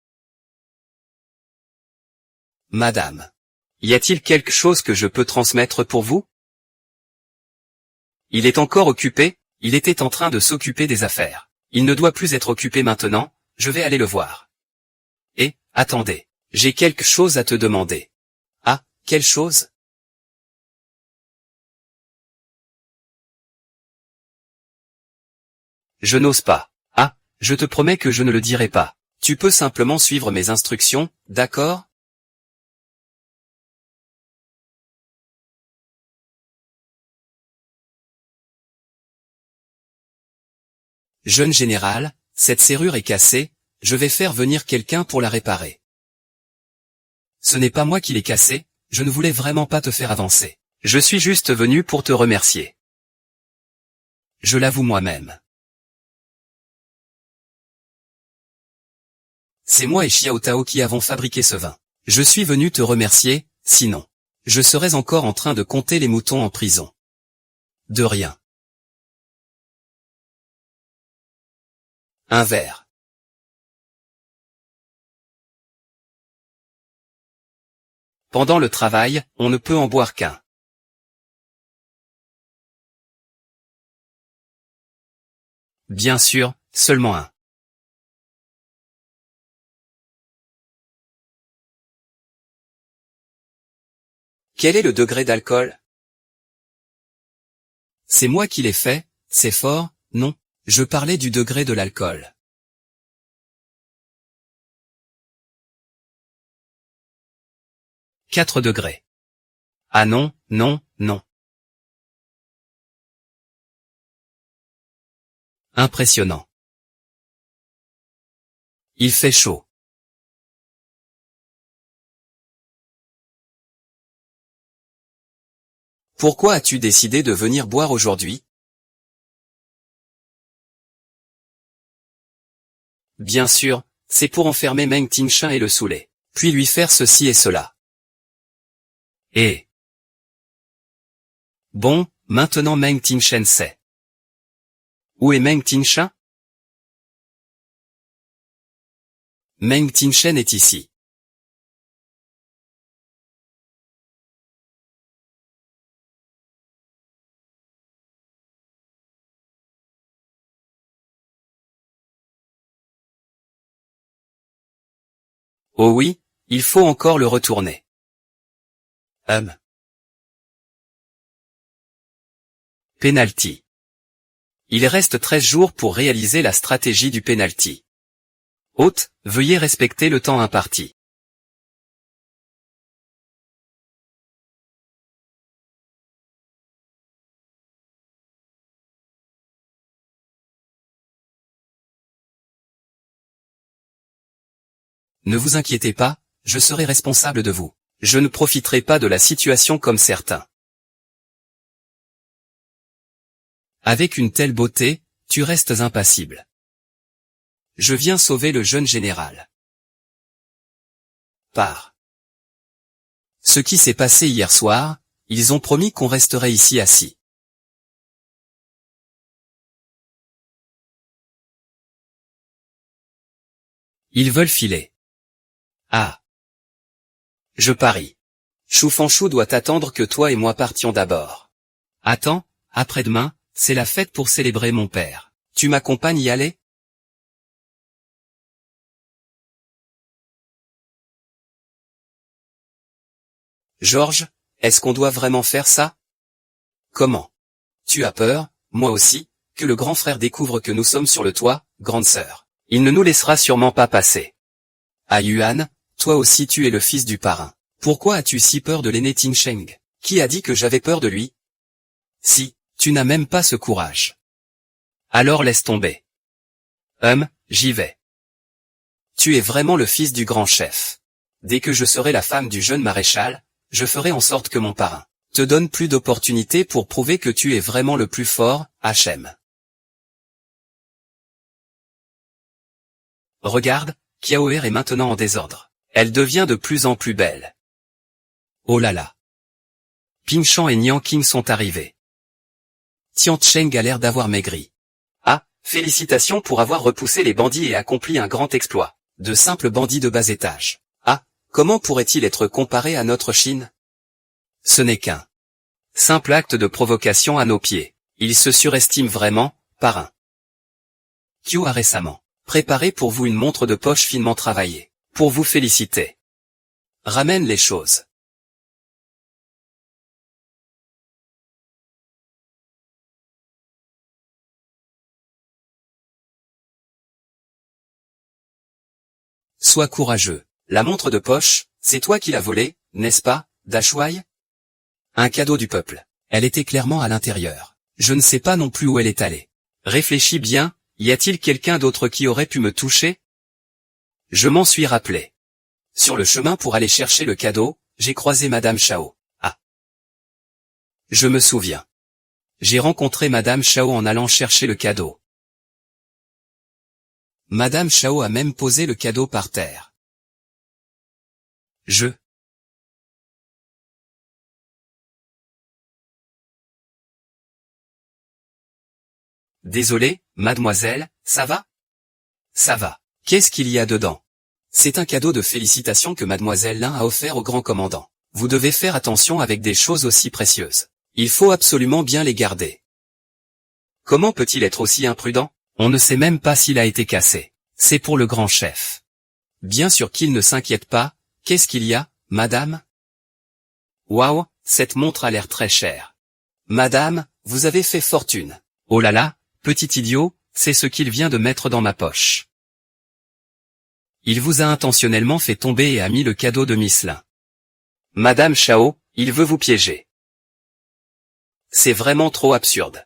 Madame. Y a-t-il quelque chose que je peux transmettre pour vous? Il est encore occupé, il était en train de s'occuper des affaires. Il ne doit plus être occupé maintenant, je vais aller le voir. Et, attendez, j'ai quelque chose à te demander. Ah, quelle chose? Je n'ose pas. Ah, je te promets que je ne le dirai pas. Tu peux simplement suivre mes instructions, d'accord? Jeune général, cette serrure est cassée, je vais faire venir quelqu'un pour la réparer. Ce n'est pas moi qui l'ai cassée, je ne voulais vraiment pas te faire avancer. Je suis juste venu pour te remercier. Je l'avoue moi-même. C'est moi et Xiao Tao qui avons fabriqué ce vin. Je suis venu te remercier, sinon, je serais encore en train de compter les moutons en prison. De rien. Un verre. Pendant le travail, on ne peut en boire qu'un. Bien sûr, seulement un. Quel est le degré d'alcool? C'est moi qui l'ai fait, c'est fort, non, je parlais du degré de l'alcool. 4 degrés. Ah non, non, non. Impressionnant. Il fait chaud. Pourquoi as-tu décidé de venir boire aujourd'hui? Bien sûr, c'est pour enfermer Meng Tingshan et le saouler, puis lui faire ceci et cela. Et... Bon, maintenant Meng Tingshan sait. Où est Meng Tingshan? Meng Tingshan est ici. Oh oui, il faut encore le retourner. Penalty. Il reste 13 jours pour réaliser la stratégie du penalty. Hôte, veuillez respecter le temps imparti. Ne vous inquiétez pas, je serai responsable de vous. Je ne profiterai pas de la situation comme certains. Avec une telle beauté, tu restes impassible. Je viens sauver le jeune général. Pars. Ce qui s'est passé hier soir, ils ont promis qu'on resterait ici assis. Ils veulent filer. Ah. Je parie. Choufanchou doit attendre que toi et moi partions d'abord. Attends, après-demain, c'est la fête pour célébrer mon père. Tu m'accompagnes y aller? Georges, est-ce qu'on doit vraiment faire ça? Comment? Tu as peur, moi aussi, que le grand frère découvre que nous sommes sur le toit, grande sœur. Il ne nous laissera sûrement pas passer. Ah Yuan, toi aussi tu es le fils du parrain. Pourquoi as-tu si peur de l'aîné Ting Sheng? Qui a dit que j'avais peur de lui? Si, tu n'as même pas ce courage. Alors laisse tomber. J'y vais. Tu es vraiment le fils du grand chef. Dès que je serai la femme du jeune maréchal, je ferai en sorte que mon parrain te donne plus d'opportunités pour prouver que tu es vraiment le plus fort, Hachem. Regarde, Kiaoer est maintenant en désordre. Elle devient de plus en plus belle. Oh là là. Ping Shan et Niang King sont arrivés. Tian Cheng a l'air d'avoir maigri. Ah, félicitations pour avoir repoussé les bandits et accompli un grand exploit. De simples bandits de bas étage. Ah, comment pourrait-il être comparé à notre Chine? Ce n'est qu'un simple acte de provocation à nos pieds. Il se surestime vraiment, parrain. Qiu a récemment préparé pour vous une montre de poche finement travaillée. Pour vous féliciter. Ramène les choses. Sois courageux. La montre de poche, c'est toi qui l'as volée, n'est-ce pas, Dashuai? Un cadeau du peuple. Elle était clairement à l'intérieur. Je ne sais pas non plus où elle est allée. Réfléchis bien, y a-t-il quelqu'un d'autre qui aurait pu me toucher? Je m'en suis rappelé. Sur le chemin pour aller chercher le cadeau, j'ai croisé Madame Chao. Ah. Je me souviens. J'ai rencontré Madame Chao en allant chercher le cadeau. Madame Chao a même posé le cadeau par terre. Désolé, mademoiselle, ça va? Ça va. Qu'est-ce qu'il y a dedans? C'est un cadeau de félicitations que mademoiselle Lin a offert au grand commandant. Vous devez faire attention avec des choses aussi précieuses. Il faut absolument bien les garder. Comment peut-il être aussi imprudent? On ne sait même pas s'il a été cassé. C'est pour le grand chef. Bien sûr qu'il ne s'inquiète pas. Qu'est-ce qu'il y a, madame? Waouh, cette montre a l'air très chère. Madame, vous avez fait fortune. Oh là là, petit idiot, c'est ce qu'il vient de mettre dans ma poche. Il vous a intentionnellement fait tomber et a mis le cadeau de Miss Lin. Madame Chao, il veut vous piéger. C'est vraiment trop absurde.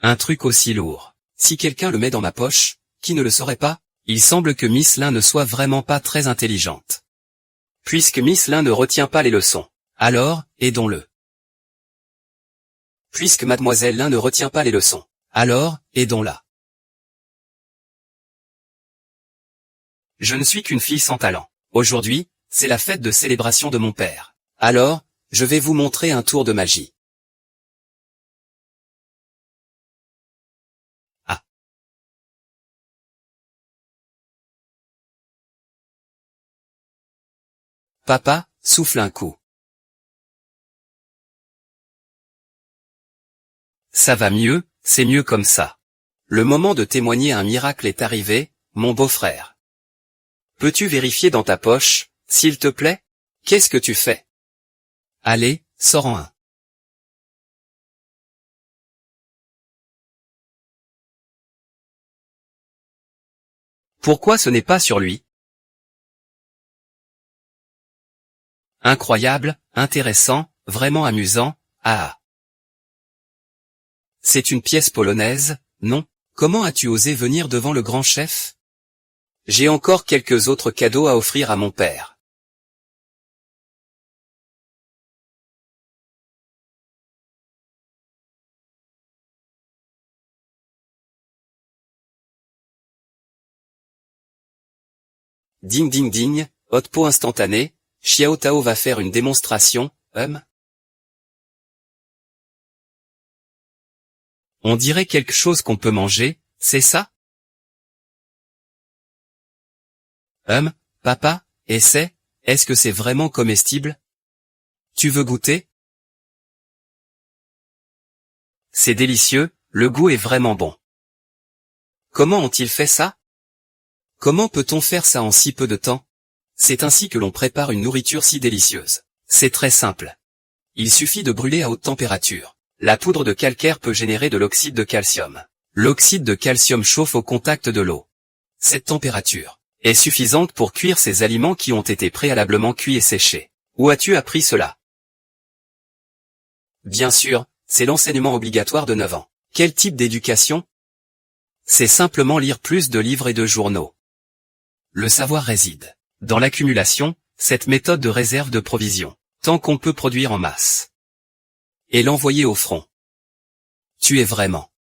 Un truc aussi lourd. Si quelqu'un le met dans ma poche, qui ne le saurait pas? Il semble que Miss Lin ne soit vraiment pas très intelligente. Puisque Miss Lin ne retient pas les leçons, alors, aidons-le. Puisque mademoiselle Lin ne retient pas les leçons, alors, aidons-la. Je ne suis qu'une fille sans talent. Aujourd'hui, c'est la fête de célébration de mon père. Alors, je vais vous montrer un tour de magie. Ah. Papa, souffle un coup. Ça va mieux, c'est mieux comme ça. Le moment de témoigner un miracle est arrivé, mon beau-frère. Peux-tu vérifier dans ta poche, s'il te plaît? Qu'est-ce que tu fais? Allez, sors-en un. Pourquoi ce n'est pas sur lui? Incroyable, intéressant, vraiment amusant, ah. C'est une pièce polonaise, non? Comment as-tu osé venir devant le grand chef? J'ai encore quelques autres cadeaux à offrir à mon père. Ding ding ding, haute pot instantané, Xiao Tao va faire une démonstration, On dirait quelque chose qu'on peut manger, c'est ça? Papa, est-ce que c'est vraiment comestible? Tu veux goûter? C'est délicieux, le goût est vraiment bon. Comment ont-ils fait ça? Comment peut-on faire ça en si peu de temps? C'est ainsi que l'on prépare une nourriture si délicieuse. C'est très simple. Il suffit de brûler à haute température. La poudre de calcaire peut générer de l'oxyde de calcium. L'oxyde de calcium chauffe au contact de l'eau. Cette température est suffisante pour cuire ces aliments qui ont été préalablement cuits et séchés. Où as-tu appris cela? Bien sûr, c'est l'enseignement obligatoire de 9 ans. Quel type d'éducation? C'est simplement lire plus de livres et de journaux. Le savoir réside dans l'accumulation, cette méthode de réserve de provisions, tant qu'on peut produire en masse. Et l'envoyer au front. Tu es vraiment.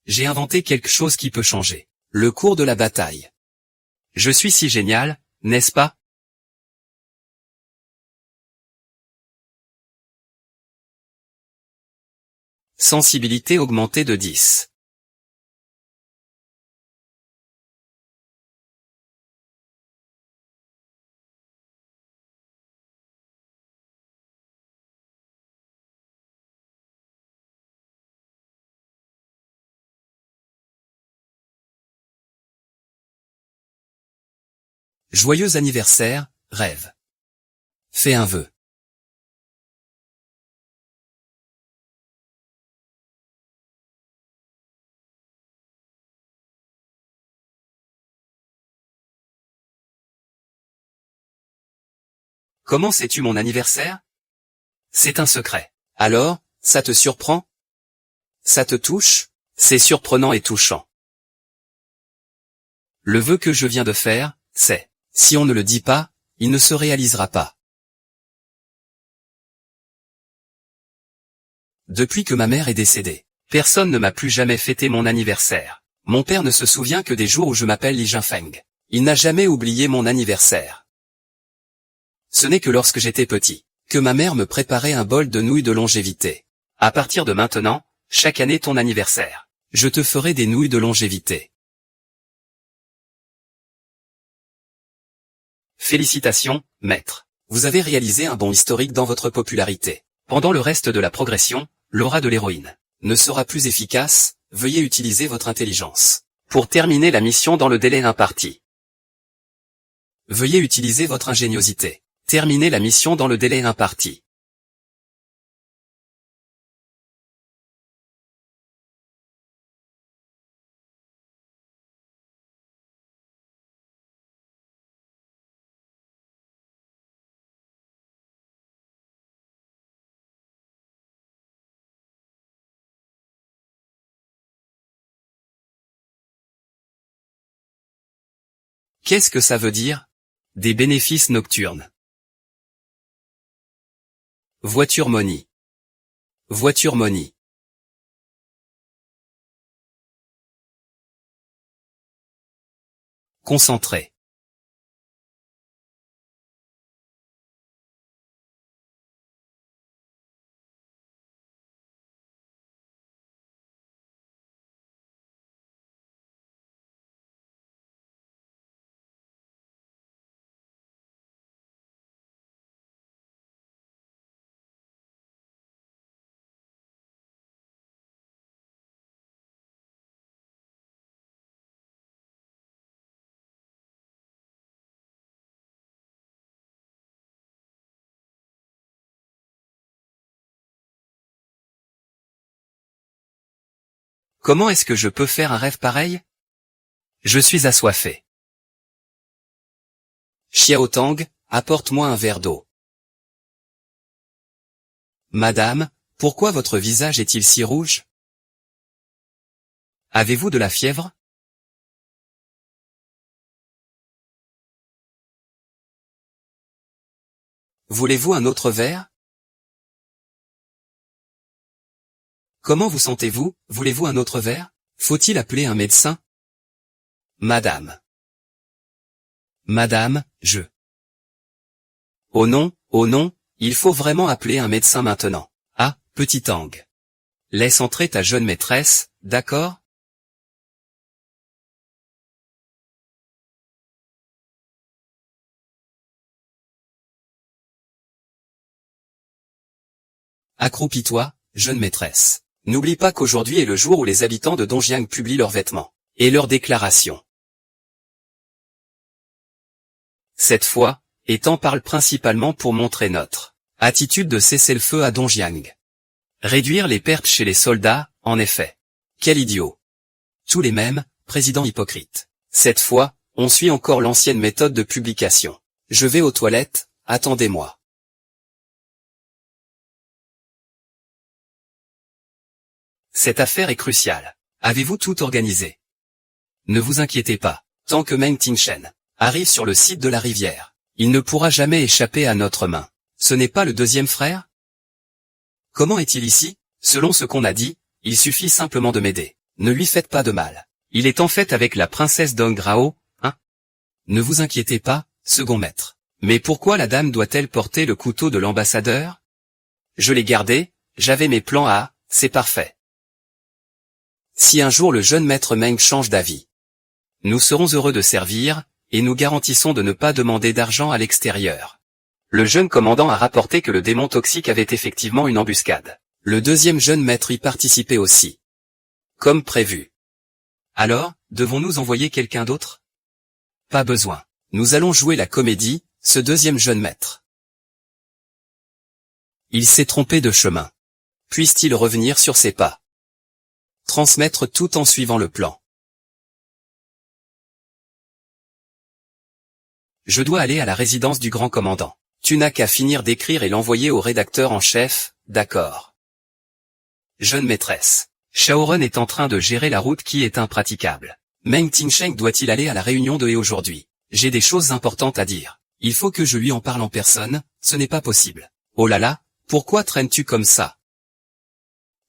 J'ai inventé quelque chose qui peut changer le cours de la bataille. Je suis si génial, n'est-ce pas? Sensibilité augmentée de 10. Joyeux anniversaire, rêve. Fais un vœu. Comment sais-tu mon anniversaire? C'est un secret. Alors, ça te surprend? Ça te touche? C'est surprenant et touchant. Le vœu que je viens de faire, c'est, si on ne le dit pas, il ne se réalisera pas. Depuis que ma mère est décédée, personne ne m'a plus jamais fêté mon anniversaire. Mon père ne se souvient que des jours où je m'appelle Li Jinfeng. Il n'a jamais oublié mon anniversaire. Ce n'est que lorsque j'étais petit, que ma mère me préparait un bol de nouilles de longévité. À partir de maintenant, chaque année ton anniversaire, je te ferai des nouilles de longévité. Félicitations, maître. Vous avez réalisé un bond historique dans votre popularité. Pendant le reste de la progression, l'aura de l'héroïne ne sera plus efficace, veuillez utiliser votre intelligence pour terminer la mission dans le délai imparti. Veuillez utiliser votre ingéniosité. Terminez la mission dans le délai imparti. Qu'est-ce que ça veut dire? Des bénéfices nocturnes. Voiture Money. Voiture Money. Concentré. Comment est-ce que je peux faire un rêve pareil? Je suis assoiffé. Xiao Tang, apporte-moi un verre d'eau. Madame, pourquoi votre visage est-il si rouge? Avez-vous de la fièvre? Voulez-vous un autre verre? Comment vous sentez-vous? Voulez-vous un autre verre? Faut-il appeler un médecin? Madame. Madame, je. Oh non, il faut vraiment appeler un médecin maintenant. Ah, petit Tang. Laisse entrer ta jeune maîtresse, d'accord? Accroupis-toi, jeune maîtresse. N'oublie pas qu'aujourd'hui est le jour où les habitants de Dongjiang publient leurs vêtements et leurs déclarations. Cette fois, Étang parle principalement pour montrer notre attitude de cesser le feu à Dongjiang. Réduire les pertes chez les soldats, en effet. Quel idiot. Tous les mêmes, président hypocrite. Cette fois, on suit encore l'ancienne méthode de publication. Je vais aux toilettes, attendez-moi. Cette affaire est cruciale. Avez-vous tout organisé? Ne vous inquiétez pas. Tant que Meng Tingshen arrive sur le site de la rivière, il ne pourra jamais échapper à notre main. Ce n'est pas le deuxième frère? Comment est-il ici? Selon ce qu'on a dit, il suffit simplement de m'aider. Ne lui faites pas de mal. Il est en fait avec la princesse Dongrao, hein? Ne vous inquiétez pas, second maître. Mais pourquoi la dame doit-elle porter le couteau de l'ambassadeur? Je l'ai gardé, j'avais mes plans A, c'est parfait. Si un jour le jeune maître Meng change d'avis, nous serons heureux de servir, et nous garantissons de ne pas demander d'argent à l'extérieur. Le jeune commandant a rapporté que le démon toxique avait effectivement une embuscade. Le deuxième jeune maître y participait aussi. Comme prévu. Alors, devons-nous envoyer quelqu'un d'autre? Pas besoin. Nous allons jouer la comédie, ce deuxième jeune maître. Il s'est trompé de chemin. Puisse-t-il revenir sur ses pas? Transmettre tout en suivant le plan. Je dois aller à la résidence du grand commandant. Tu n'as qu'à finir d'écrire et l'envoyer au rédacteur en chef, d'accord. Jeune maîtresse. Shaoren est en train de gérer la route qui est impraticable. Meng Tingshen doit-il aller à la réunion de He aujourd'hui? J'ai des choses importantes à dire. Il faut que je lui en parle en personne, ce n'est pas possible. Oh là là, pourquoi traînes-tu comme ça?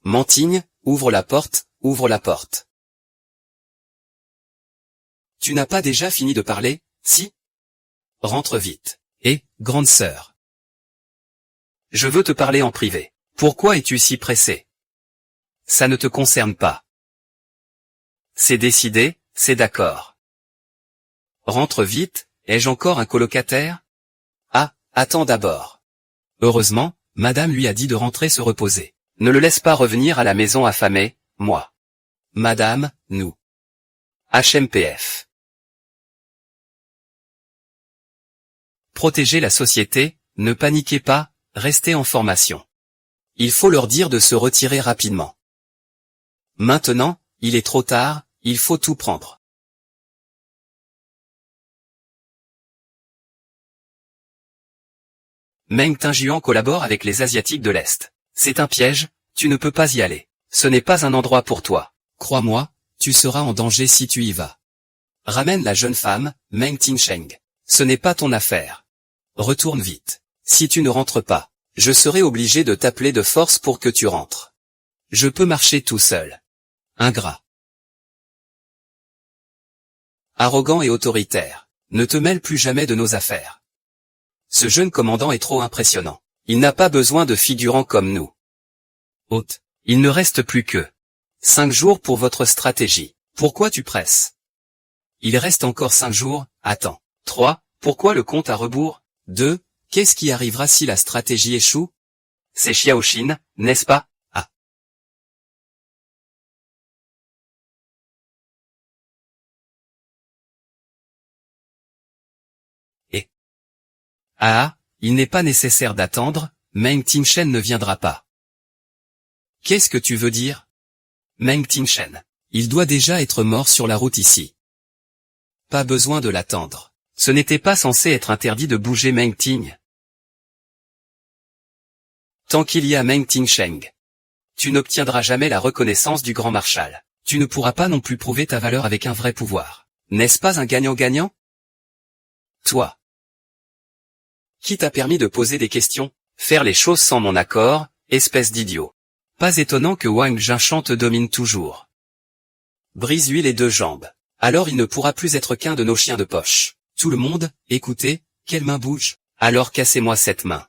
Mantigne, ouvre la porte, ouvre la porte. Tu n'as pas déjà fini de parler, si? Rentre vite. Et, grande sœur. Je veux te parler en privé. Pourquoi es-tu si pressé? Ça ne te concerne pas. C'est décidé, c'est d'accord. Rentre vite, ai-je encore un colocataire? Ah, attends d'abord. Heureusement, madame lui a dit de rentrer se reposer. Ne le laisse pas revenir à la maison affamé, moi. Madame, nous. HMPF. Protégez la société, ne paniquez pas, restez en formation. Il faut leur dire de se retirer rapidement. Maintenant, il est trop tard, il faut tout prendre. Meng Tingshuan collabore avec les Asiatiques de l'Est. C'est un piège, tu ne peux pas y aller. Ce n'est pas un endroit pour toi. Crois-moi, tu seras en danger si tu y vas. Ramène la jeune femme, Meng Tingshen. Ce n'est pas ton affaire. Retourne vite. Si tu ne rentres pas, je serai obligé de t'appeler de force pour que tu rentres. Je peux marcher tout seul. Ingrat. Arrogant et autoritaire. Ne te mêle plus jamais de nos affaires. Ce jeune commandant est trop impressionnant. Il n'a pas besoin de figurants comme nous. Hôte, il ne reste plus que 5 jours pour votre stratégie. Pourquoi tu presses? Il reste encore 5 jours, attends. 3, pourquoi le compte à rebours? 2, qu'est-ce qui arrivera si la stratégie échoue? C'est Xiaoxin, n'est-ce pas? Ah. Et. Ah, il n'est pas nécessaire d'attendre, Meng Tingshen ne viendra pas. Qu'est-ce que tu veux dire? Meng Tingshen. Il doit déjà être mort sur la route ici. pas besoin de l'attendre. Ce n'était pas censé être interdit de bouger Meng Ting. Tant qu'il y a Meng Tingsheng, tu n'obtiendras jamais la reconnaissance du grand marshal. Tu ne pourras pas non plus prouver ta valeur avec un vrai pouvoir. N'est-ce pas un gagnant-gagnant? Toi. Qui t'a permis de poser des questions, faire les choses sans mon accord, espèce d'idiot. Pas étonnant que Wang Jinshan te domine toujours. Brise-lui les deux jambes. Alors il ne pourra plus être qu'un de nos chiens de poche. Tout le monde, écoutez, quelle main bouge? Alors cassez-moi cette main.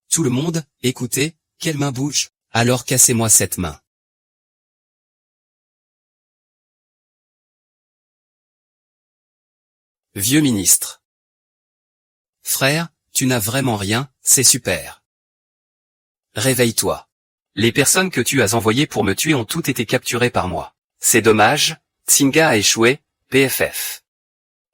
Tout le monde, écoutez, quelle main bouge? Alors cassez-moi cette main. Vieux ministre. Frère, tu n'as vraiment rien, c'est super. Réveille-toi. Les personnes que tu as envoyées pour me tuer ont toutes été capturées par moi. C'est dommage, Tsinga a échoué, PFF.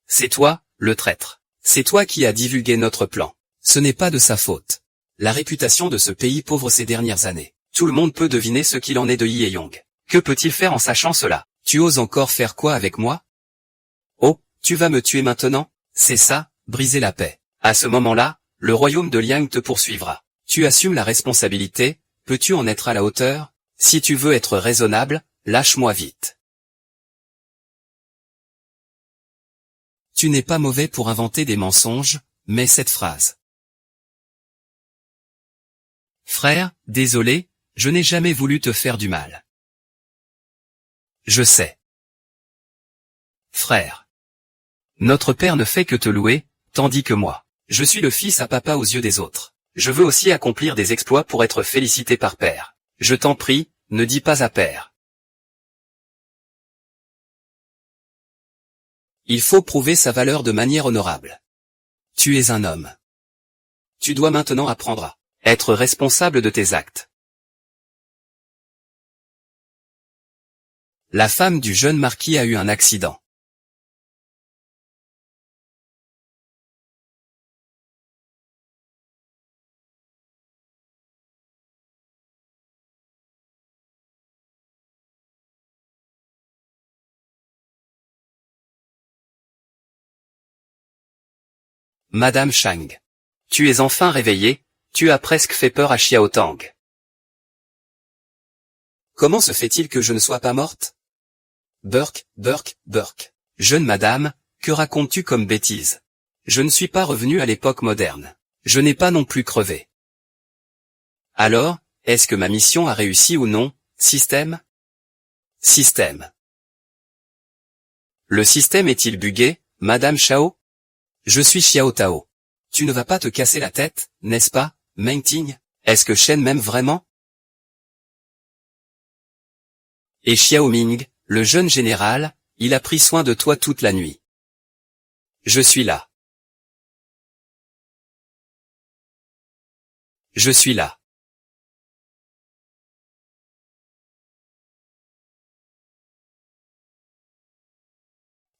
C'est toi, le traître. C'est toi qui as divulgué notre plan. Ce n'est pas de sa faute. La réputation de ce pays pauvre ces dernières années. Tout le monde peut deviner ce qu'il en est de Yi Yong. Que peut-il faire en sachant cela? Tu oses encore faire quoi avec moi? Oh, tu vas me tuer maintenant? C'est ça, briser la paix. À ce moment-là, le royaume de Liang te poursuivra. Tu assumes la responsabilité, peux-tu en être à la hauteur? Si tu veux être raisonnable, lâche-moi vite. Tu n'es pas mauvais pour inventer des mensonges, mais cette phrase. Frère, désolé, je n'ai jamais voulu te faire du mal. Je sais. Frère. Notre père ne fait que te louer, tandis que moi, je suis le fils à papa aux yeux des autres. Je veux aussi accomplir des exploits pour être félicité par père. Je t'en prie, ne dis pas à père. Il faut prouver sa valeur de manière honorable. Tu es un homme. Tu dois maintenant apprendre à être responsable de tes actes. La femme du jeune marquis a eu un accident. Madame Shang. Tu es enfin réveillée, tu as presque fait peur à Xiao Tang. Comment se fait-il que je ne sois pas morte? Burk. Jeune madame, que racontes-tu comme bêtise? Je ne suis pas revenu à l'époque moderne. Je n'ai pas non plus crevé. Alors, est-ce que ma mission a réussi ou non, système? Système. Le système est-il buggé, Madame Shao? Je suis Xiao Tao. Tu ne vas pas te casser la tête, n'est-ce pas, Meng Ting? Est-ce que Shen m'aime vraiment? Et Xiao Ming, le jeune général, il a pris soin de toi toute la nuit. Je suis là. Je suis là.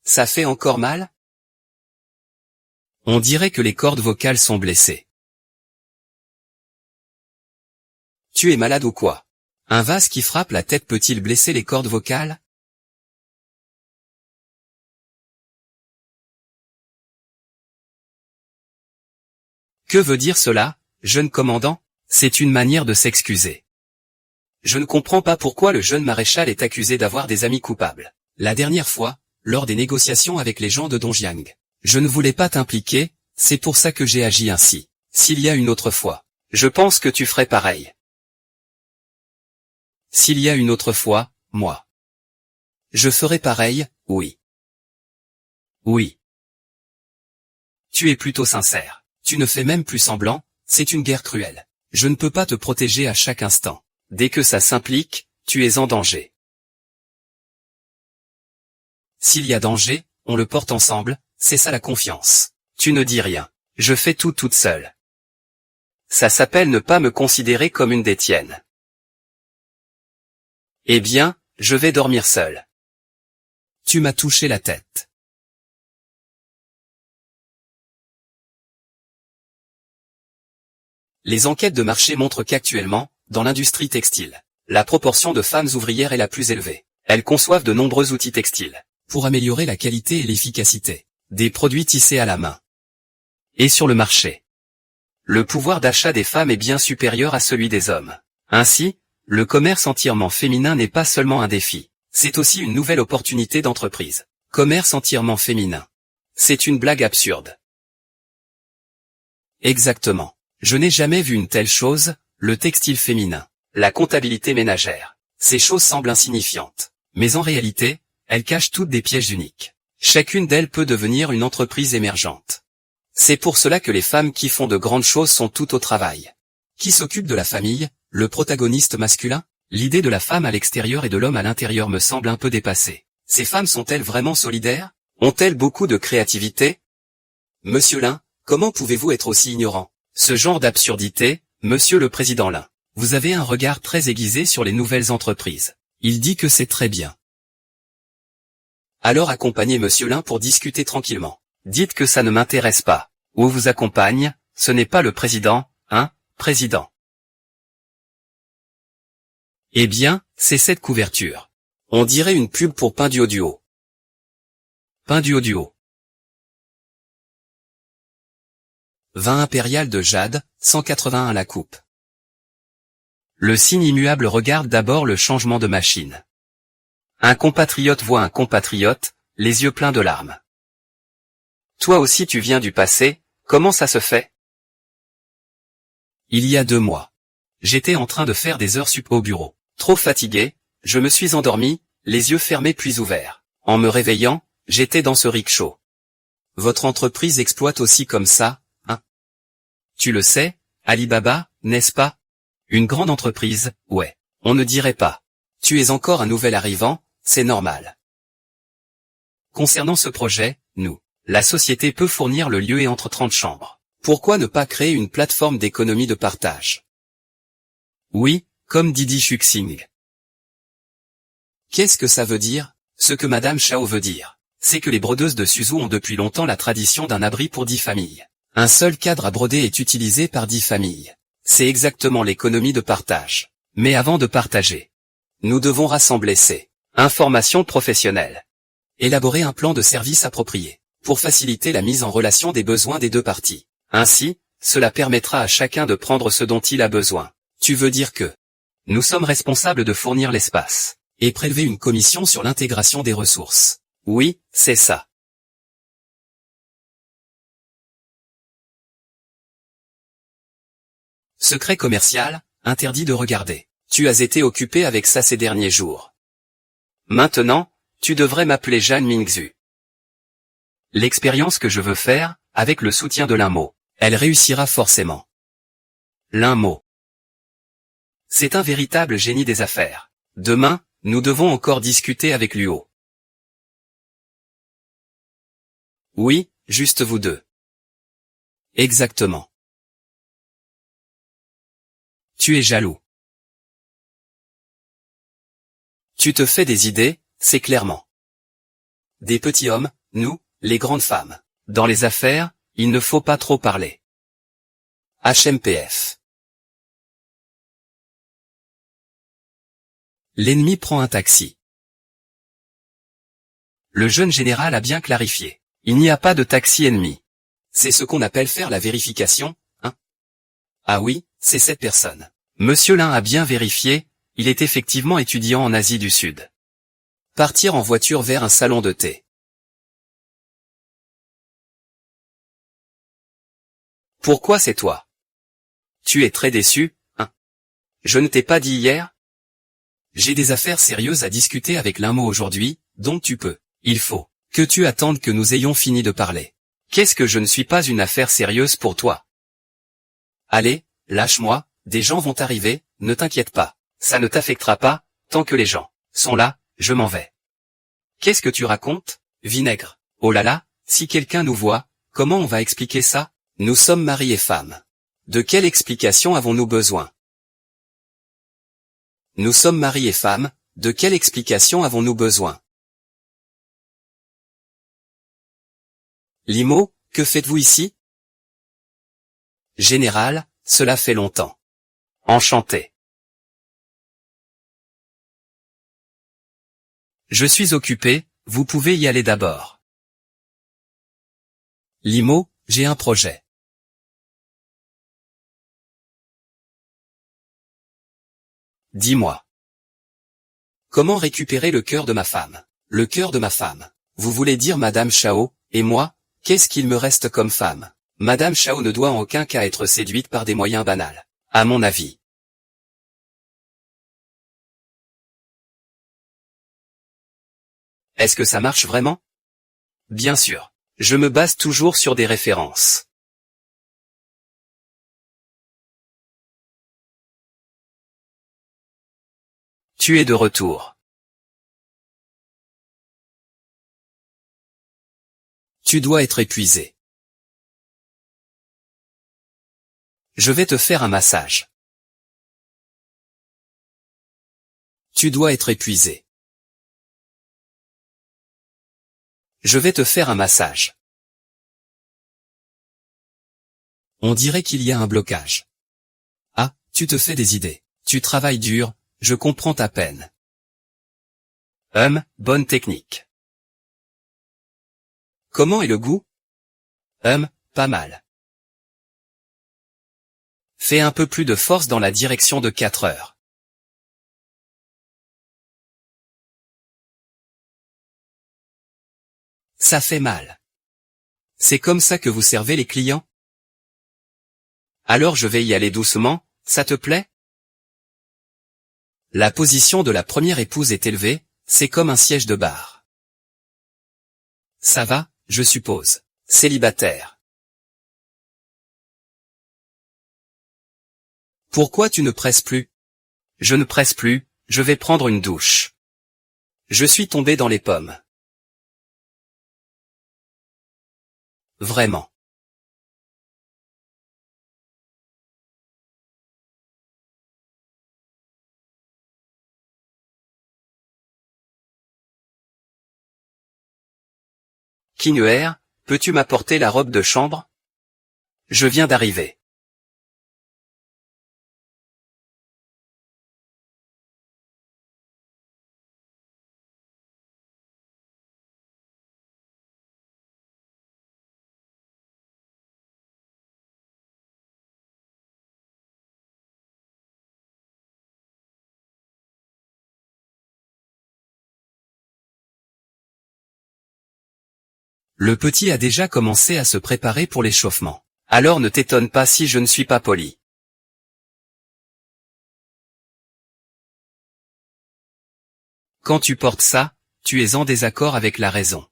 Ça fait encore mal? On dirait que les cordes vocales sont blessées. Tu es malade ou quoi? Un vase qui frappe la tête peut-il blesser les cordes vocales? Que veut dire cela, jeune commandant? C'est une manière de s'excuser. Je ne comprends pas pourquoi le jeune maréchal est accusé d'avoir des amis coupables. La dernière fois, lors des négociations avec les gens de Dongjiang, je ne voulais pas t'impliquer, c'est pour ça que j'ai agi ainsi. S'il y a une autre fois, je pense que tu ferais pareil. S'il y a une autre fois, moi. Je ferai pareil, oui. Oui. Tu es plutôt sincère. Tu ne fais même plus semblant, c'est une guerre cruelle. Je ne peux pas te protéger à chaque instant. Dès que ça s'implique, tu es en danger. S'il y a danger, on le porte ensemble, c'est ça la confiance. Tu ne dis rien. Je fais tout toute seule. Ça s'appelle ne pas me considérer comme une des tiennes. Eh bien, je vais dormir seul. Tu m'as touché la tête. Les enquêtes de marché montrent qu'actuellement, dans l'industrie textile, la proportion de femmes ouvrières est la plus élevée. Elles conçoivent de nombreux outils textiles pour améliorer la qualité et l'efficacité des produits tissés à la main. Et sur le marché, le pouvoir d'achat des femmes est bien supérieur à celui des hommes. Ainsi, le commerce entièrement féminin n'est pas seulement un défi, c'est aussi une nouvelle opportunité d'entreprise. Commerce entièrement féminin. C'est une blague absurde. Exactement. Je n'ai jamais vu une telle chose, le textile féminin, la comptabilité ménagère. Ces choses semblent insignifiantes, mais en réalité, elles cachent toutes des pièges uniques. Chacune d'elles peut devenir une entreprise émergente. C'est pour cela que les femmes qui font de grandes choses sont toutes au travail. Qui s'occupe de la famille, le protagoniste masculin? L'idée de la femme à l'extérieur et de l'homme à l'intérieur me semble un peu dépassée. Ces femmes sont-elles vraiment solidaires? Ont-elles beaucoup de créativité? Monsieur Lin, comment pouvez-vous être aussi ignorant? Ce genre d'absurdité, monsieur le président Lin. Vous avez un regard très aiguisé sur les nouvelles entreprises. Il dit que c'est très bien. Alors accompagnez monsieur Lin pour discuter tranquillement. Dites que ça ne m'intéresse pas. Ou vous accompagne, ce n'est pas le président, hein, président. Eh bien, c'est cette couverture. On dirait une pub pour Pain du Duo. Pain du Duo. Vin impérial de Jade, 181 la coupe. Le signe immuable regarde d'abord le changement de machine. Un compatriote voit un compatriote, les yeux pleins de larmes. Toi aussi tu viens du passé, comment ça se fait? Il y a 2 mois. J'étais en train de faire des heures sup au bureau. Trop fatigué, je me suis endormi, les yeux fermés puis ouverts. En me réveillant, j'étais dans ce rickshaw. Votre entreprise exploite aussi comme ça, hein? Tu le sais, Alibaba, n'est-ce pas? Une grande entreprise, ouais. On ne dirait pas. Tu es encore un nouvel arrivant, c'est normal. Concernant ce projet, nous, la société peut fournir le lieu et entre 30 chambres. Pourquoi ne pas créer une plateforme d'économie de partage? Oui, comme Didi Chuxing. Qu'est-ce que ça veut dire? Ce que Madame Chao veut dire, c'est que les brodeuses de Suzhou ont depuis longtemps la tradition d'un abri pour 10 familles. Un seul cadre à broder est utilisé par 10 familles. C'est exactement l'économie de partage. Mais avant de partager, nous devons rassembler ces informations professionnelles. Élaborer un plan de service approprié, pour faciliter la mise en relation des besoins des 2 parties. Ainsi, cela permettra à chacun de prendre ce dont il a besoin. Tu veux dire que nous sommes responsables de fournir l'espace, et prélever une commission sur l'intégration des ressources. Oui, c'est ça. Secret commercial, interdit de regarder. Tu as été occupé avec ça ces derniers jours. Maintenant, tu devrais m'appeler Jeanne Mingzhu. L'expérience que je veux faire, avec le soutien de Linmo, elle réussira forcément. Linmo. C'est un véritable génie des affaires. Demain, nous devons encore discuter avec Luo. Oui, juste vous deux. Exactement. Tu es jaloux. Tu te fais des idées, c'est clairement. Des petits hommes, nous, les grandes femmes. Dans les affaires, il ne faut pas trop parler. HMPF. L'ennemi prend un taxi. Le jeune général a bien clarifié. Il n'y a pas de taxi ennemi. C'est ce qu'on appelle faire la vérification, hein? Ah oui, c'est cette personne. Monsieur Lin a bien vérifié, il est effectivement étudiant en Asie du Sud. Partir en voiture vers un salon de thé. Pourquoi c'est toi? Tu es très déçu, hein? Je ne t'ai pas dit hier? J'ai des affaires sérieuses à discuter avec Linmo aujourd'hui, donc tu peux. Il faut que tu attendes que nous ayons fini de parler. Qu'est-ce que je ne suis pas une affaire sérieuse pour toi? Allez, lâche-moi, des gens vont arriver, ne t'inquiète pas. Ça ne t'affectera pas, tant que les gens sont là, je m'en vais. Qu'est-ce que tu racontes, vinaigre? Oh là là, si quelqu'un nous voit, comment on va expliquer ça? Nous sommes mari et femme. De quelle explication avons-nous besoin? Nous sommes mari et femme, de quelle explication avons-nous besoin? Limo, que faites-vous ici? Général, cela fait longtemps. Enchanté. Je suis occupé, vous pouvez y aller d'abord. Limo, j'ai un projet. Dis-moi. Comment récupérer le cœur de ma femme? Le cœur de ma femme. Vous voulez dire Madame Chao, et moi, qu'est-ce qu'il me reste comme femme? Madame Chao ne doit en aucun cas être séduite par des moyens banals, à mon avis. Est-ce que ça marche vraiment? Bien sûr. Je me base toujours sur des références. Tu es de retour. Tu dois être épuisé. Je vais te faire un massage. Tu dois être épuisé. Je vais te faire un massage. On dirait qu'il y a un blocage. Ah, tu te fais des idées. Tu travailles dur, je comprends ta peine. Bonne technique. Comment est le goût? Pas mal. Fais un peu plus de force dans la direction de 4 heures. Ça fait mal. C'est comme ça que vous servez les clients? Alors je vais y aller doucement, ça te plaît? La position de la première épouse est élevée, c'est comme un siège de bar. Ça va, je suppose. Célibataire. Pourquoi tu ne presses plus? Je ne presse plus, je vais prendre une douche. Je suis tombé dans les pommes. Vraiment. Kinuer, peux-tu m'apporter la robe de chambre? Je viens d'arriver. Le petit a déjà commencé à se préparer pour l'échauffement. Alors ne t'étonne pas si je ne suis pas poli. Quand tu portes ça, tu es en désaccord avec la raison.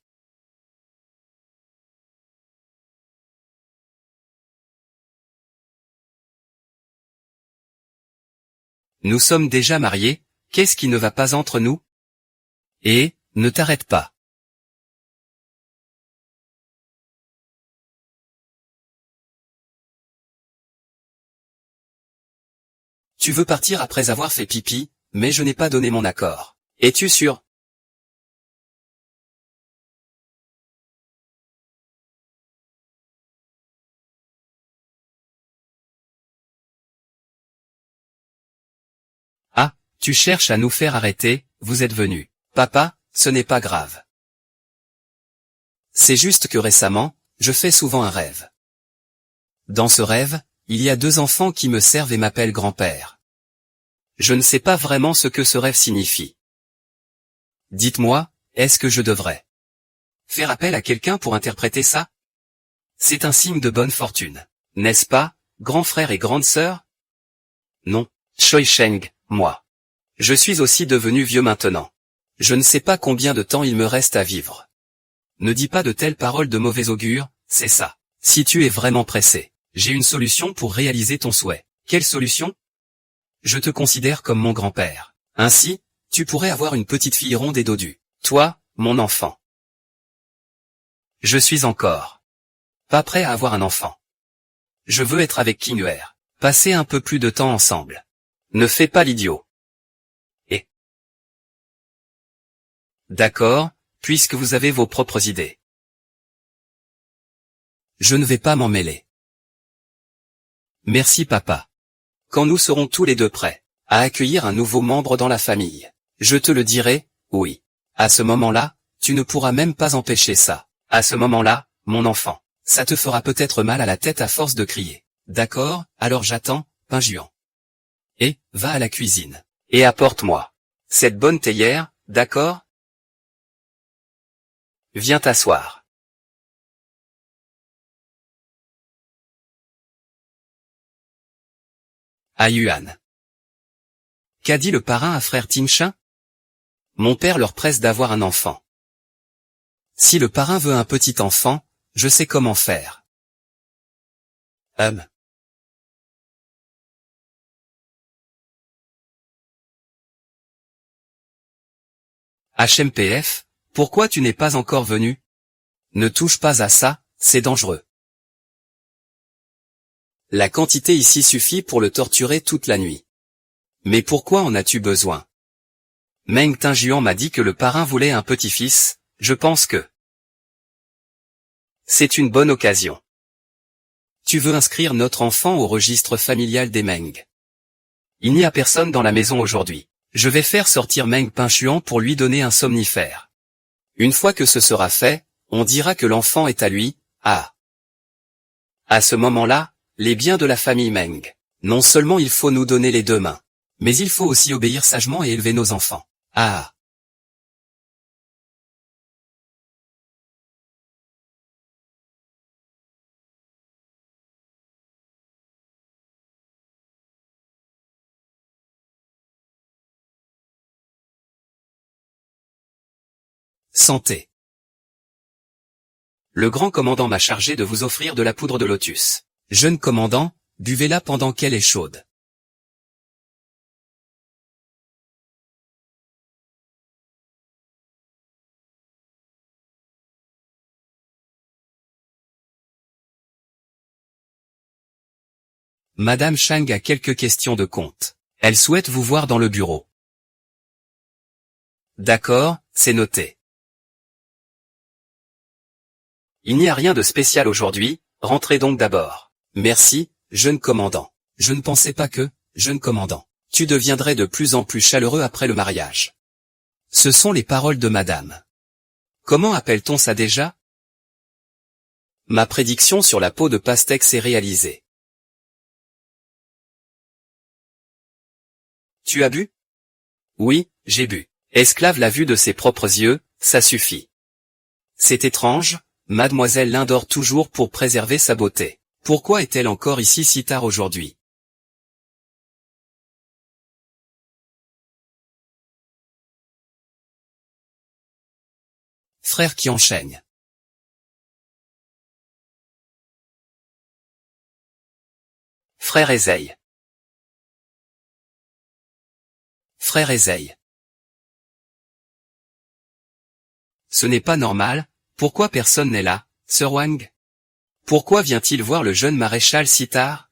Nous sommes déjà mariés, qu'est-ce qui ne va pas entre nous? Et, ne t'arrête pas. Tu veux partir après avoir fait pipi, mais je n'ai pas donné mon accord. Es-tu sûr? Ah, tu cherches à nous faire arrêter, vous êtes venu. Papa, ce n'est pas grave. C'est juste que récemment, je fais souvent un rêve. Dans ce rêve, il y a 2 enfants qui me servent et m'appellent grand-père. Je ne sais pas vraiment ce que ce rêve signifie. Dites-moi, est-ce que je devrais faire appel à quelqu'un pour interpréter ça? C'est un signe de bonne fortune, n'est-ce pas, grand frère et grande sœur? Non, Choi Sheng, moi. Je suis aussi devenu vieux maintenant. Je ne sais pas combien de temps il me reste à vivre. Ne dis pas de telles paroles de mauvais augure, c'est ça. Si tu es vraiment pressé, j'ai une solution pour réaliser ton souhait. Quelle solution? Je te considère comme mon grand-père. Ainsi, tu pourrais avoir une petite fille ronde et dodue. Toi, mon enfant. Je suis encore pas prêt à avoir un enfant. Je veux être avec Kinuer. Passer un peu plus de temps ensemble. Ne fais pas l'idiot. Et d'accord, puisque vous avez vos propres idées. Je ne vais pas m'en mêler. Merci papa. Quand nous serons tous les deux prêts à accueillir un nouveau membre dans la famille, je te le dirai, oui. À ce moment-là, tu ne pourras même pas empêcher ça. À ce moment-là, mon enfant, ça te fera peut-être mal à la tête à force de crier. D'accord, alors j'attends, Pinjuan. Et, va à la cuisine. Et apporte-moi cette bonne théière, d'accord? Viens t'asseoir. À Yuan. Qu'a dit le parrain à frère Tinchin? Mon père leur presse d'avoir un enfant. Si le parrain veut un petit enfant, je sais comment faire. HMPF, pourquoi tu n'es pas encore venu? Ne touche pas à ça, c'est dangereux. La quantité ici suffit pour le torturer toute la nuit. Mais pourquoi en as-tu besoin? Meng Tinjuan m'a dit que le parrain voulait un petit-fils, je pense que c'est une bonne occasion. Tu veux inscrire notre enfant au registre familial des Meng. Il n'y a personne dans la maison aujourd'hui. Je vais faire sortir Meng Pinchuan pour lui donner un somnifère. Une fois que ce sera fait, on dira que l'enfant est à lui, ah. À ce moment-là, les biens de la famille Meng. Non seulement il faut nous donner les deux mains, mais il faut aussi obéir sagement et élever nos enfants. Ah. Santé. Le grand commandant m'a chargé de vous offrir de la poudre de lotus. Jeune commandant, buvez-la pendant qu'elle est chaude. Madame Chang a quelques questions de compte. Elle souhaite vous voir dans le bureau. D'accord, c'est noté. Il n'y a rien de spécial aujourd'hui, rentrez donc d'abord. Merci, jeune commandant. Je ne pensais pas que, jeune commandant, tu deviendrais de plus en plus chaleureux après le mariage. Ce sont les paroles de madame. Comment appelle-t-on ça déjà? Ma prédiction sur la peau de pastèque s'est réalisée. Tu as bu? Oui, j'ai bu. Esclave l'a vu de ses propres yeux, ça suffit. C'est étrange, mademoiselle Lin dort toujours pour préserver sa beauté. Pourquoi est-elle encore ici si tard aujourd'hui? Frère qui enchaîne. Frère Ézeille. Frère Ézeille. Ce n'est pas normal, pourquoi personne n'est là, Sir Wang? Pourquoi vient-il voir le jeune maréchal si tard?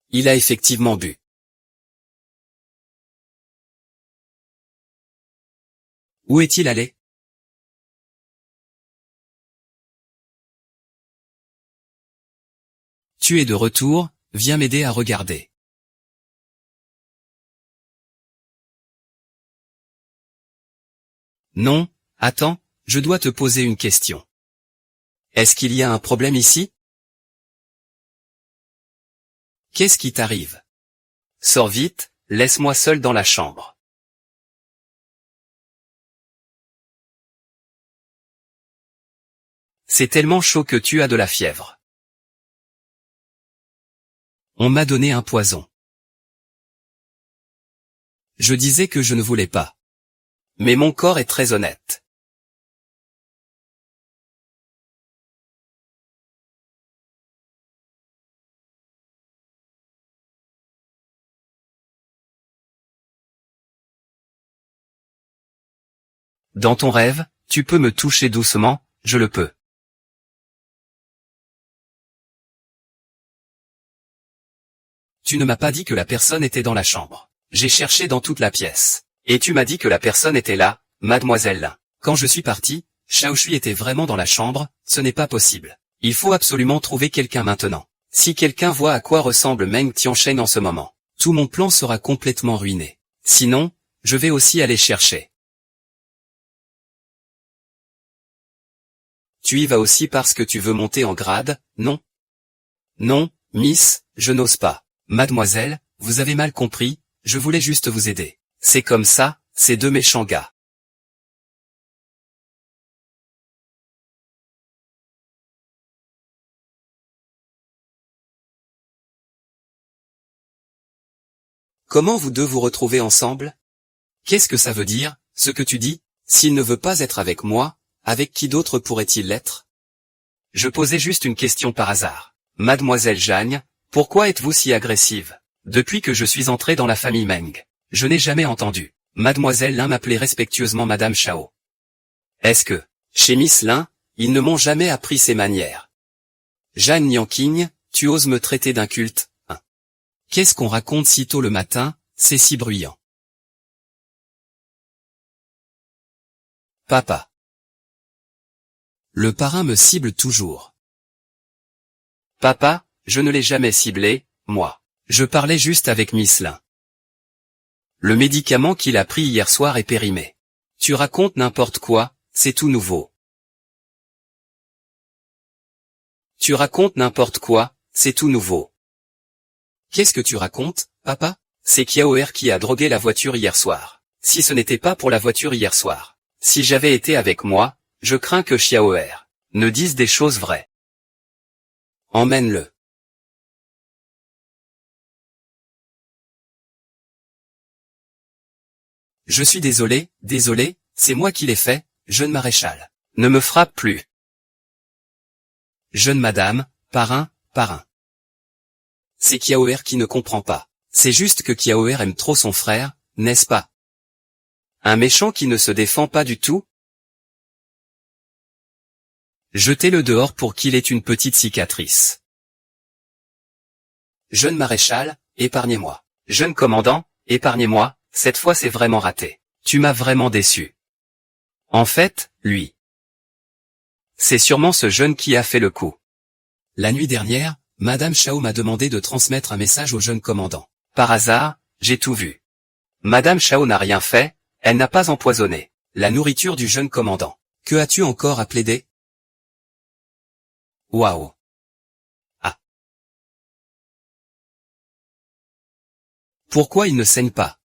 Il a effectivement bu. Où est-il allé? Tu es de retour, viens m'aider à regarder. Non, attends, je dois te poser une question. Est-ce qu'il y a un problème ici? Qu'est-ce qui t'arrive? Sors vite, laisse-moi seul dans la chambre. C'est tellement chaud que tu as de la fièvre. On m'a donné un poison. Je disais que je ne voulais pas. Mais mon corps est très honnête. Dans ton rêve, tu peux me toucher doucement, je le peux. Tu ne m'as pas dit que la personne était dans la chambre. J'ai cherché dans toute la pièce. Et tu m'as dit que la personne était là, mademoiselle Lin. Quand je suis parti, Xiao Shui était vraiment dans la chambre, ce n'est pas possible. Il faut absolument trouver quelqu'un maintenant. Si quelqu'un voit à quoi ressemble Meng Tiancheng en ce moment, tout mon plan sera complètement ruiné. Sinon, je vais aussi aller chercher. Tu y vas aussi parce que tu veux monter en grade, non? Non, Miss, je n'ose pas. Mademoiselle, vous avez mal compris, je voulais juste vous aider. C'est comme ça, ces deux méchants gars. Comment vous deux vous retrouvez ensemble? Qu'est-ce que ça veut dire, ce que tu dis? S'il ne veut pas être avec moi, avec qui d'autre pourrait-il l'être? Je posais juste une question par hasard. Mademoiselle Jeanne, pourquoi êtes-vous si agressive? Depuis que je suis entrée dans la famille Meng, je n'ai jamais entendu Mademoiselle Lin m'appeler respectueusement Madame Chao. Est-ce que, chez Miss Lin, ils ne m'ont jamais appris ces manières? Jeanne Nianqing, tu oses me traiter d'inculte, hein? Qu'est-ce qu'on raconte si tôt le matin, c'est si bruyant. Papa. Le parrain me cible toujours. Papa, je ne l'ai jamais ciblé, moi. Je parlais juste avec Miss Lin. Le médicament qu'il a pris hier soir est périmé. Tu racontes n'importe quoi, c'est tout nouveau. Tu racontes n'importe quoi, c'est tout nouveau. Qu'est-ce que tu racontes, papa? C'est Qiaoer qui a drogué la voiture hier soir. Si ce n'était pas pour la voiture hier soir, si j'avais été avec moi, je crains que Qiaoer ne dise des choses vraies. Emmène-le. Je suis désolé, c'est moi qui l'ai fait, jeune maréchal. Ne me frappe plus. Jeune madame, parrain. C'est Qiaoer qui ne comprend pas. C'est juste que Qiaoer aime trop son frère, n'est-ce pas? Un méchant qui ne se défend pas du tout? Jetez-le dehors pour qu'il ait une petite cicatrice. Jeune maréchal, épargnez-moi. Jeune commandant, épargnez-moi, cette fois c'est vraiment raté. Tu m'as vraiment déçu. En fait, lui. C'est sûrement ce jeune qui a fait le coup. La nuit dernière, Madame Chao m'a demandé de transmettre un message au jeune commandant. Par hasard, j'ai tout vu. Madame Chao n'a rien fait, elle n'a pas empoisonné la nourriture du jeune commandant. Que as-tu encore à plaider? Waouh. Ah. Pourquoi il ne saigne pas?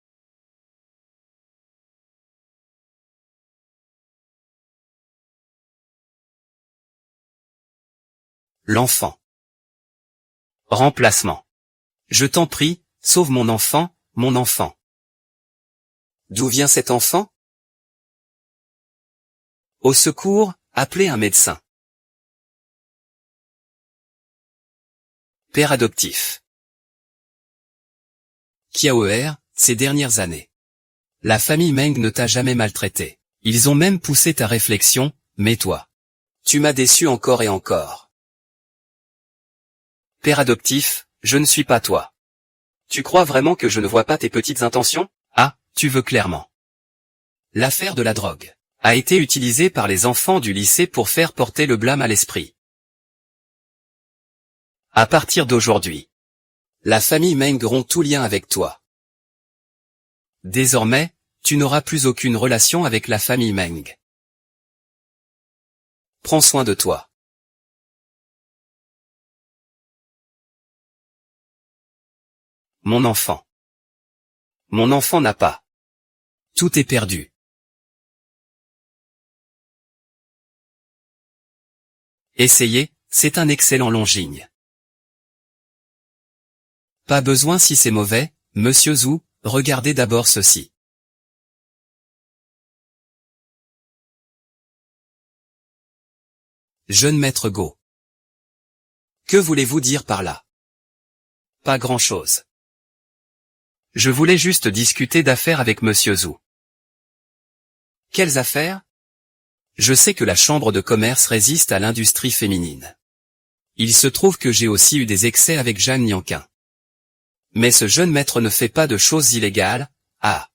L'enfant. Remplacement. Je t'en prie, sauve mon enfant, mon enfant. D'où vient cet enfant? Au secours, appelez un médecin. Père adoptif. Qiaoer, ces dernières années. La famille Meng ne t'a jamais maltraité. Ils ont même poussé ta réflexion, mais toi. Tu m'as déçu encore et encore. Père adoptif, je ne suis pas toi. Tu crois vraiment que je ne vois pas tes petites intentions? Ah, tu veux clairement. L'affaire de la drogue a été utilisée par les enfants du lycée pour faire porter le blâme à l'esprit. À partir d'aujourd'hui, la famille Meng rompt tout lien avec toi. Désormais, tu n'auras plus aucune relation avec la famille Meng. Prends soin de toi. Mon enfant. Mon enfant n'a pas. Tout est perdu. Essayez, c'est un excellent longigne. Pas besoin si c'est mauvais, monsieur Zhu, regardez d'abord ceci. Jeune maître Go. Que voulez-vous dire par là? Pas grand-chose. Je voulais juste discuter d'affaires avec monsieur Zhu. Quelles affaires? Je sais que la chambre de commerce résiste à l'industrie féminine. Il se trouve que j'ai aussi eu des excès avec Jeanne Nianqing. Mais ce jeune maître ne fait pas de choses illégales, ah.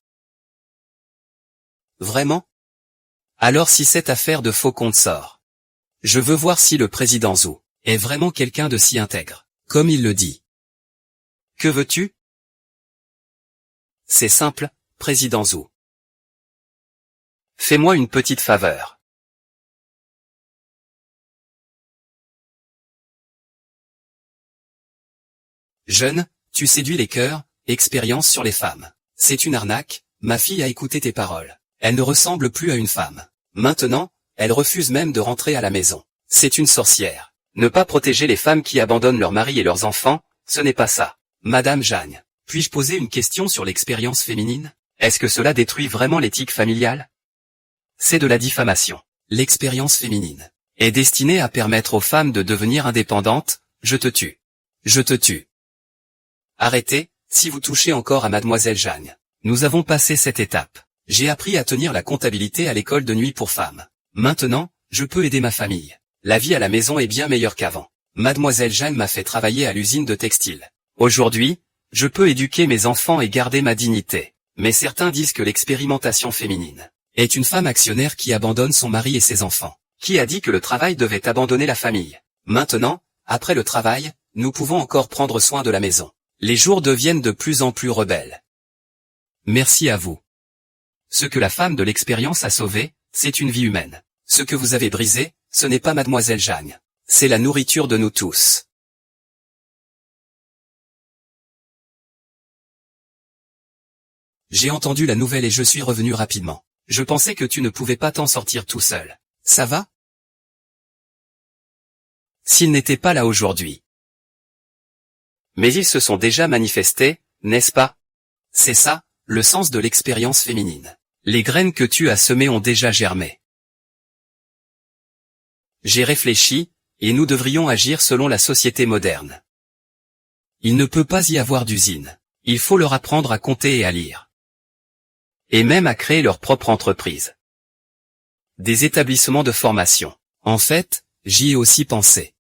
Vraiment? Alors si cette affaire de faux compte sort. Je veux voir si le président Zhu est vraiment quelqu'un de si intègre. comme il le dit. Que veux-tu? C'est simple, président Zhou. Fais-moi une petite faveur. Jeune, tu séduis les cœurs, expérience sur les femmes. C'est une arnaque, ma fille a écouté tes paroles. Elle ne ressemble plus à une femme. Maintenant, elle refuse même de rentrer à la maison. C'est une sorcière. Ne pas protéger les femmes qui abandonnent leurs maris et leurs enfants, ce n'est pas ça. Madame Jeanne, puis-je poser une question sur l'expérience féminine? Est-ce que cela détruit vraiment l'éthique familiale? C'est de la diffamation. L'expérience féminine est destinée à permettre aux femmes de devenir indépendantes. Je te tue. Je te tue. Arrêtez, si vous touchez encore à mademoiselle Jeanne. Nous avons passé cette étape. J'ai appris à tenir la comptabilité à l'école de nuit pour femmes. Maintenant, je peux aider ma famille. La vie à la maison est bien meilleure qu'avant. Mademoiselle Jeanne m'a fait travailler à l'usine de textile. Aujourd'hui, je peux éduquer mes enfants et garder ma dignité. Mais certains disent que l'expérimentation féminine est une femme actionnaire qui abandonne son mari et ses enfants. Qui a dit que le travail devait abandonner la famille? Maintenant, après le travail, nous pouvons encore prendre soin de la maison. Les jours deviennent de plus en plus rebelles. Merci à vous. Ce que la femme de l'expérience a sauvé, c'est une vie humaine. Ce que vous avez brisé, ce n'est pas mademoiselle Jeanne. C'est la nourriture de nous tous. J'ai entendu la nouvelle et je suis revenu rapidement. Je pensais que tu ne pouvais pas t'en sortir tout seul. Ça va? S'ils n'étaient pas là aujourd'hui. Mais ils se sont déjà manifestés, n'est-ce pas? C'est ça, le sens de l'expérience féminine. Les graines que tu as semées ont déjà germé. J'ai réfléchi, et nous devrions agir selon la société moderne. Il ne peut pas y avoir d'usine. Il faut leur apprendre à compter et à lire. Et même à créer leur propre entreprise. Des établissements de formation. En fait, j'y ai aussi pensé.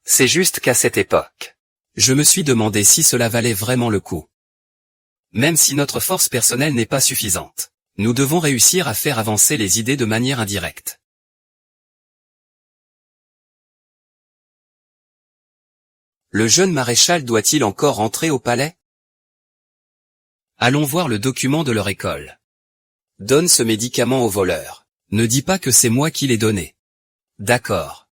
C'est juste qu'à cette époque, je me suis demandé si cela valait vraiment le coup. Même si notre force personnelle n'est pas suffisante, nous devons réussir à faire avancer les idées de manière indirecte. Le jeune maréchal doit-il encore rentrer au palais? Allons voir le document de leur école. Donne ce médicament au voleur. Ne dis pas que c'est moi qui l'ai donné. D'accord.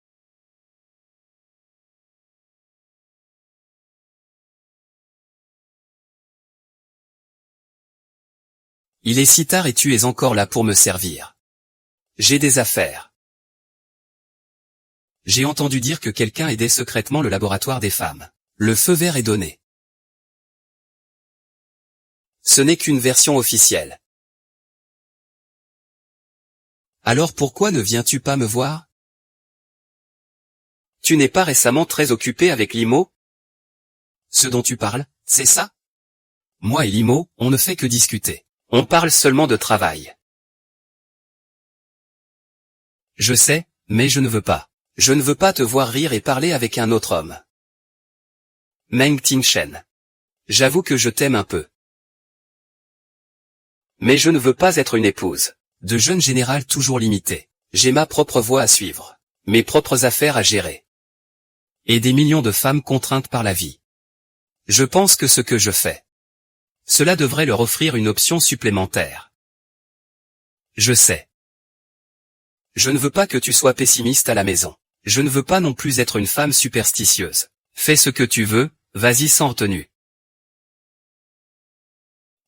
Il est si tard et tu es encore là pour me servir. J'ai des affaires. J'ai entendu dire que quelqu'un aidait secrètement le laboratoire des femmes. Le feu vert est donné. Ce n'est qu'une version officielle. Alors pourquoi ne viens-tu pas me voir? Tu n'es pas récemment très occupé avec Limo? Ce dont tu parles, c'est ça? Moi et Limo, on ne fait que discuter. On parle seulement de travail. Je sais, mais je ne veux pas. Je ne veux pas te voir rire et parler avec un autre homme. Meng Tingshen. J'avoue que je t'aime un peu. Mais je ne veux pas être une épouse. De jeune général toujours limité. J'ai ma propre voie à suivre. Mes propres affaires à gérer. Et des millions de femmes contraintes par la vie. Je pense que ce que je fais, cela devrait leur offrir une option supplémentaire. Je sais. Je ne veux pas que tu sois pessimiste à la maison. Je ne veux pas non plus être une femme superstitieuse. Fais ce que tu veux, vas-y sans retenue.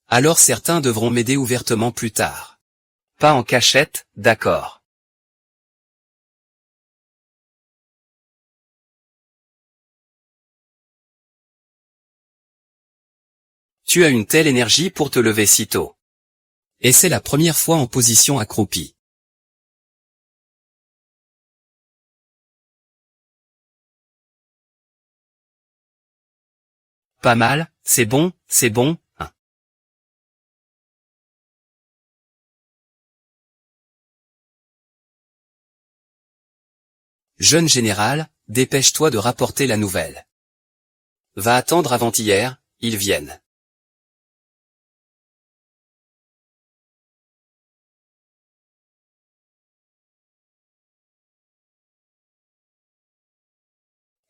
Alors certains devront m'aider ouvertement plus tard. Pas en cachette, d'accord. Tu as une telle énergie pour te lever si tôt. Et c'est la première fois en position accroupie. Pas mal, c'est bon, hein. Jeune général, dépêche-toi de rapporter la nouvelle. Va attendre avant-hier, ils viennent.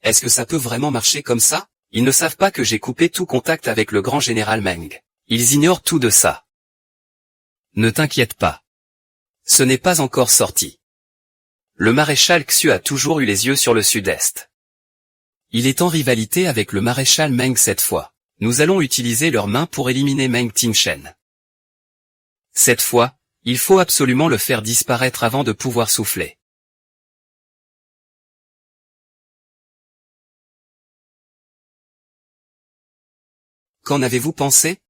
Est-ce que ça peut vraiment marcher comme ça? Ils ne savent pas que j'ai coupé tout contact avec le grand général Meng. Ils ignorent tout de ça. Ne t'inquiète pas. Ce n'est pas encore sorti. Le maréchal Xu a toujours eu les yeux sur le sud-est. Il est en rivalité avec le maréchal Meng cette fois. Nous allons utiliser leurs mains pour éliminer Meng Tingshen. Cette fois, il faut absolument le faire disparaître avant de pouvoir souffler. Qu'en avez-vous pensé?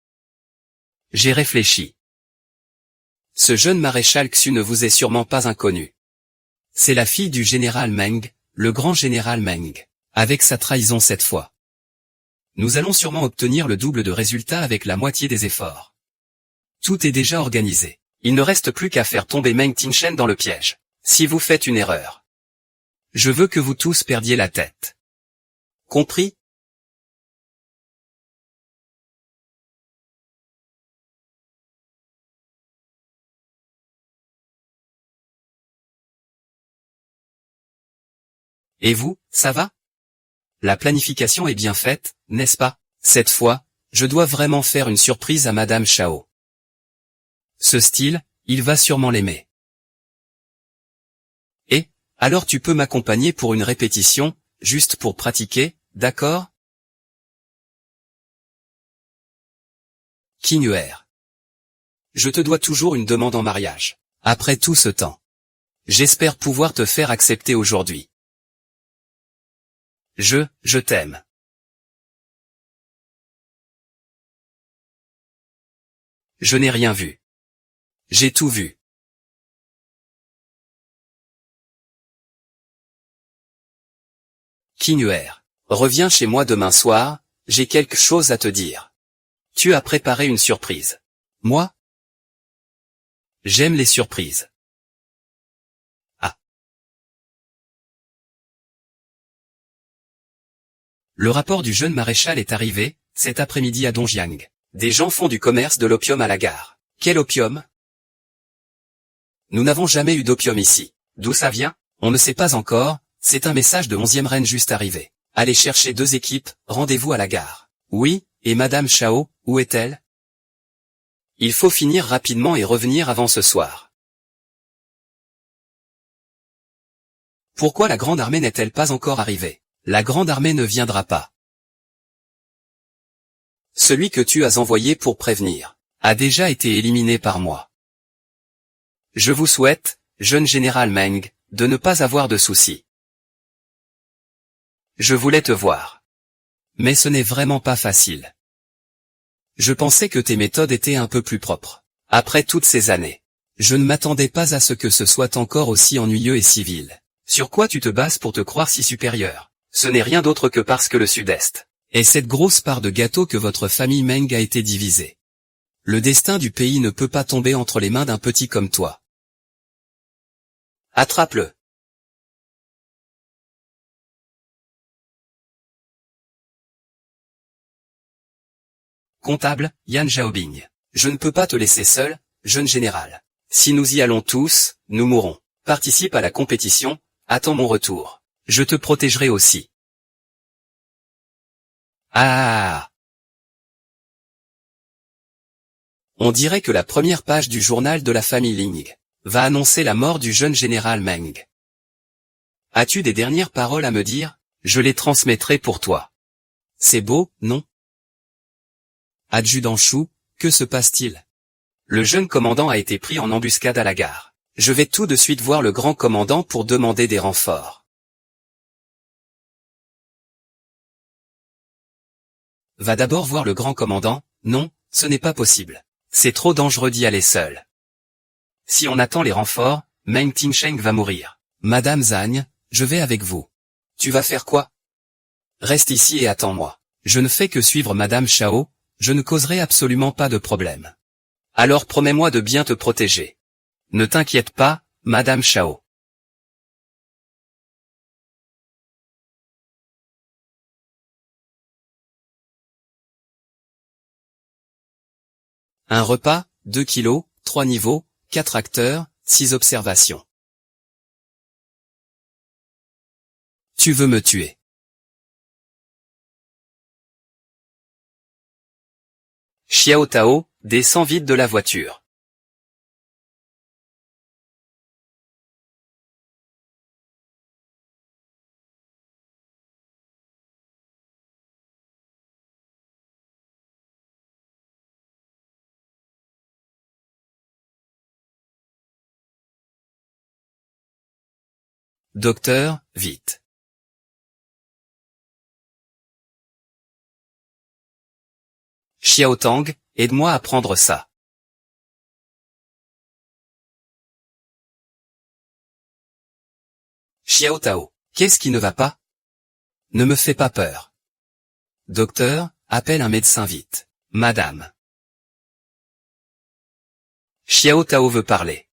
J'ai réfléchi. Ce jeune maréchal Xu ne vous est sûrement pas inconnu. C'est la fille du général Meng, le grand général Meng, avec sa trahison cette fois. Nous allons sûrement obtenir le double de résultats avec la moitié des efforts. Tout est déjà organisé. Il ne reste plus qu'à faire tomber Meng Tingshen dans le piège. Si vous faites une erreur, je veux que vous tous perdiez la tête. Compris? Et vous, ça va? La planification est bien faite, n'est-ce pas? Cette fois, je dois vraiment faire une surprise à Madame Chao. Ce style, il va sûrement l'aimer. Et, alors tu peux m'accompagner pour une répétition, juste pour pratiquer, d'accord? Qing'er. Je te dois toujours une demande en mariage. Après tout ce temps. J'espère pouvoir te faire accepter aujourd'hui. Je t'aime. Je n'ai rien vu. J'ai tout vu. Qing'er. Reviens chez moi demain soir, j'ai quelque chose à te dire. Tu as préparé une surprise. Moi? J'aime les surprises. Ah. Le rapport du jeune maréchal est arrivé, cet après-midi à Dongjiang. Des gens font du commerce de l'opium à la gare. Quel opium? Nous n'avons jamais eu d'opium ici. D'où ça vient? On ne sait pas encore, c'est un message de 11e reine juste arrivé. Allez chercher 2 équipes, rendez-vous à la gare. Oui, et Madame Chao, où est-elle? Il faut finir rapidement et revenir avant ce soir. Pourquoi la grande armée n'est-elle pas encore arrivée? La grande armée ne viendra pas. Celui que tu as envoyé pour prévenir a déjà été éliminé par moi. Je vous souhaite, jeune général Meng, de ne pas avoir de soucis. Je voulais te voir. Mais ce n'est vraiment pas facile. Je pensais que tes méthodes étaient un peu plus propres. Après toutes ces années, je ne m'attendais pas à ce que ce soit encore aussi ennuyeux et civil. Sur quoi tu te bases pour te croire si supérieur? Ce n'est rien d'autre que parce que le Sud-Est est cette grosse part de gâteau que votre famille Meng a été divisée. Le destin du pays ne peut pas tomber entre les mains d'un petit comme toi. Attrape-le. Comptable, Yan Xiaobing. Je ne peux pas te laisser seul, jeune général. Si nous y allons tous, nous mourrons. Participe à la compétition, attends mon retour. Je te protégerai aussi. Ah! On dirait que la première page du journal de la famille Ling va annoncer la mort du jeune général Meng. As-tu des dernières paroles à me dire? Je les transmettrai pour toi. C'est beau, non? Adjudant Shu, que se passe-t-il? Le jeune commandant a été pris en embuscade à la gare. Je vais tout de suite voir le grand commandant pour demander des renforts. Va d'abord voir le grand commandant. Non, ce n'est pas possible. C'est trop dangereux d'y aller seul. Si on attend les renforts, Meng Tingshen va mourir. Madame Zhang, je vais avec vous. Tu vas faire quoi? Reste ici et attends-moi. Je ne fais que suivre Madame Chao, je ne causerai absolument pas de problème. Alors promets-moi de bien te protéger. Ne t'inquiète pas, Madame Chao. Un repas, 2 kilos, 3 niveaux, 4 acteurs, 6 observations. Tu veux me tuer. Xiao Tao, descends vite de la voiture. Docteur, vite. Xiao Tang, aide-moi à prendre ça. Xiao Tao, qu'est-ce qui ne va pas? Ne me fais pas peur. Docteur, appelle un médecin vite. Madame. Xiao Tao veut parler.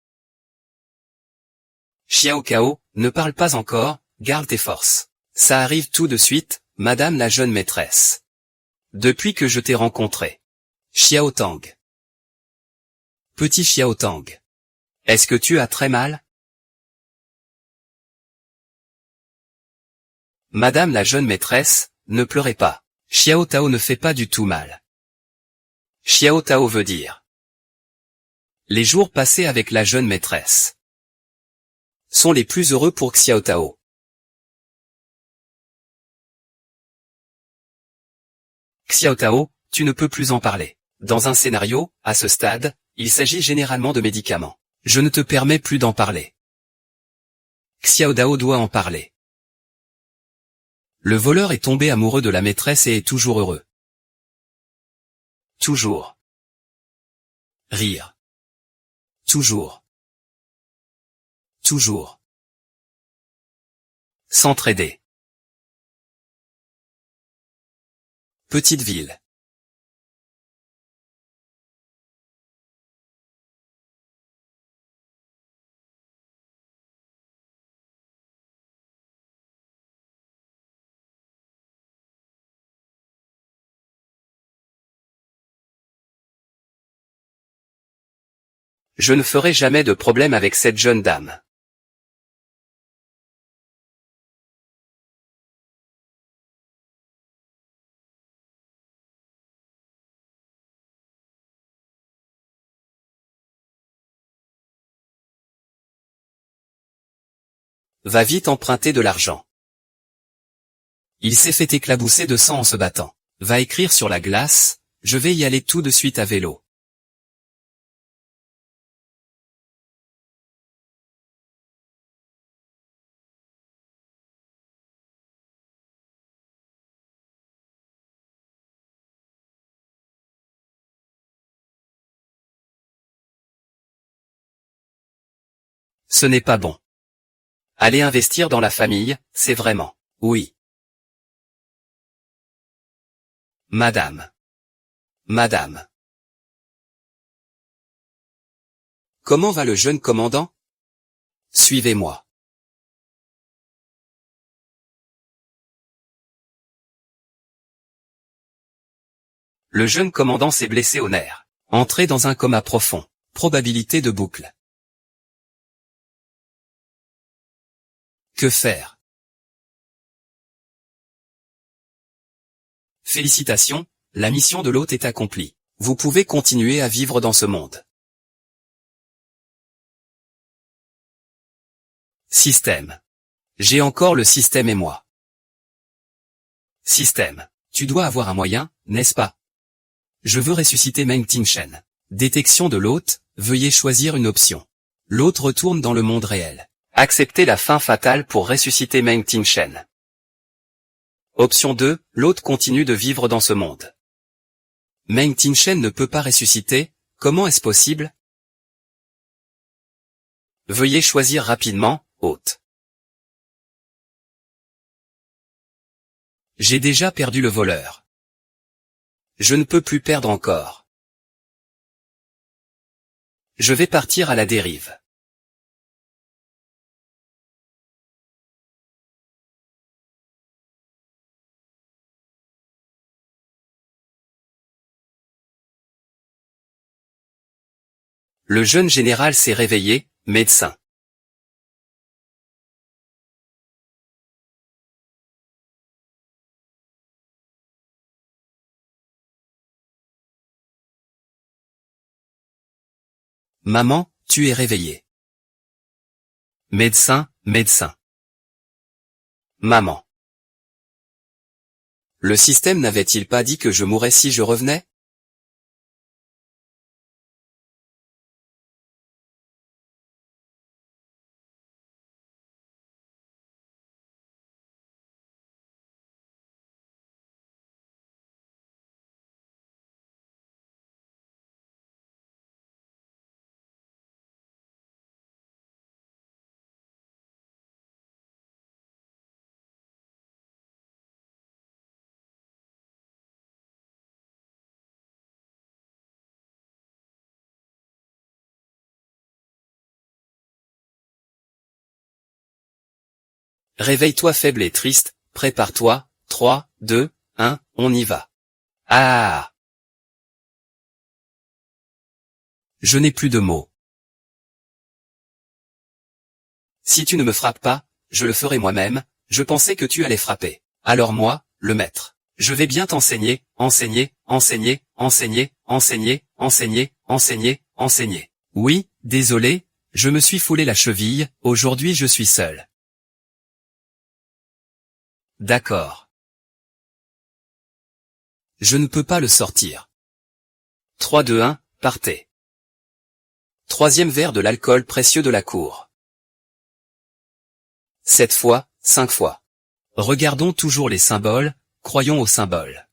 Xiao Cao, ne parle pas encore, garde tes forces. Ça arrive tout de suite, madame la jeune maîtresse. Depuis que je t'ai rencontré. Xiao Tang. Petit Xiao Tang. Est-ce que tu as très mal? Madame la jeune maîtresse, ne pleurez pas. Xiao Tao ne fait pas du tout mal. Xiao Tao veut dire. Les jours passés avec la jeune maîtresse sont les plus heureux pour Xiao Tao. Xiao Tao, tu ne peux plus en parler. Dans un scénario, à ce stade, il s'agit généralement de médicaments. Je ne te permets plus d'en parler. Xiao Tao doit en parler. Le voleur est tombé amoureux de la maîtresse et est toujours heureux. Toujours. Rire. Toujours. Toujours. S'entraider. Petite ville. Je ne ferai jamais de problème avec cette jeune dame. Va vite emprunter de l'argent. Il s'est fait éclabousser de sang en se battant. Va écrire sur la glace, je vais y aller tout de suite à vélo. Ce n'est pas bon. Aller investir dans la famille, c'est vraiment. Oui. Madame. Madame. Comment va le jeune commandant? Suivez-moi. Le jeune commandant s'est blessé au nerf. Entré dans un coma profond. Probabilité de boucle. Que faire? Félicitations, la mission de l'hôte est accomplie. Vous pouvez continuer à vivre dans ce monde. Système. J'ai encore le système et moi. Système. Tu dois avoir un moyen, n'est-ce pas? Je veux ressusciter Meng Tingshen. Détection de l'hôte, veuillez choisir une option. L'hôte retourne dans le monde réel. Acceptez la fin fatale pour ressusciter Meng Tingshen. Option 2, l'hôte continue de vivre dans ce monde. Meng Tingshen ne peut pas ressusciter, comment est-ce possible? Veuillez choisir rapidement, hôte. J'ai déjà perdu le voleur. Je ne peux plus perdre encore. Je vais partir à la dérive. Le jeune général s'est réveillé, médecin. Maman, tu es réveillée. Médecin, médecin. Maman. Le système n'avait-il pas dit que je mourrais si je revenais? Réveille-toi faible et triste, prépare-toi, 3, 2, 1, on y va. Ah! Je n'ai plus de mots. Si tu ne me frappes pas, je le ferai moi-même, je pensais que tu allais frapper. Alors moi, le maître. Je vais bien t'enseigner, enseigner, enseigner, enseigner, enseigner, enseigner, enseigner, enseigner. Oui, désolé, je me suis foulé la cheville, aujourd'hui je suis seul. D'accord. Je ne peux pas le sortir. 3, 2, 1, partez. Troisième verre de l'alcool précieux de la cour. 7 fois, 5 fois. Regardons toujours les symboles, croyons aux symboles.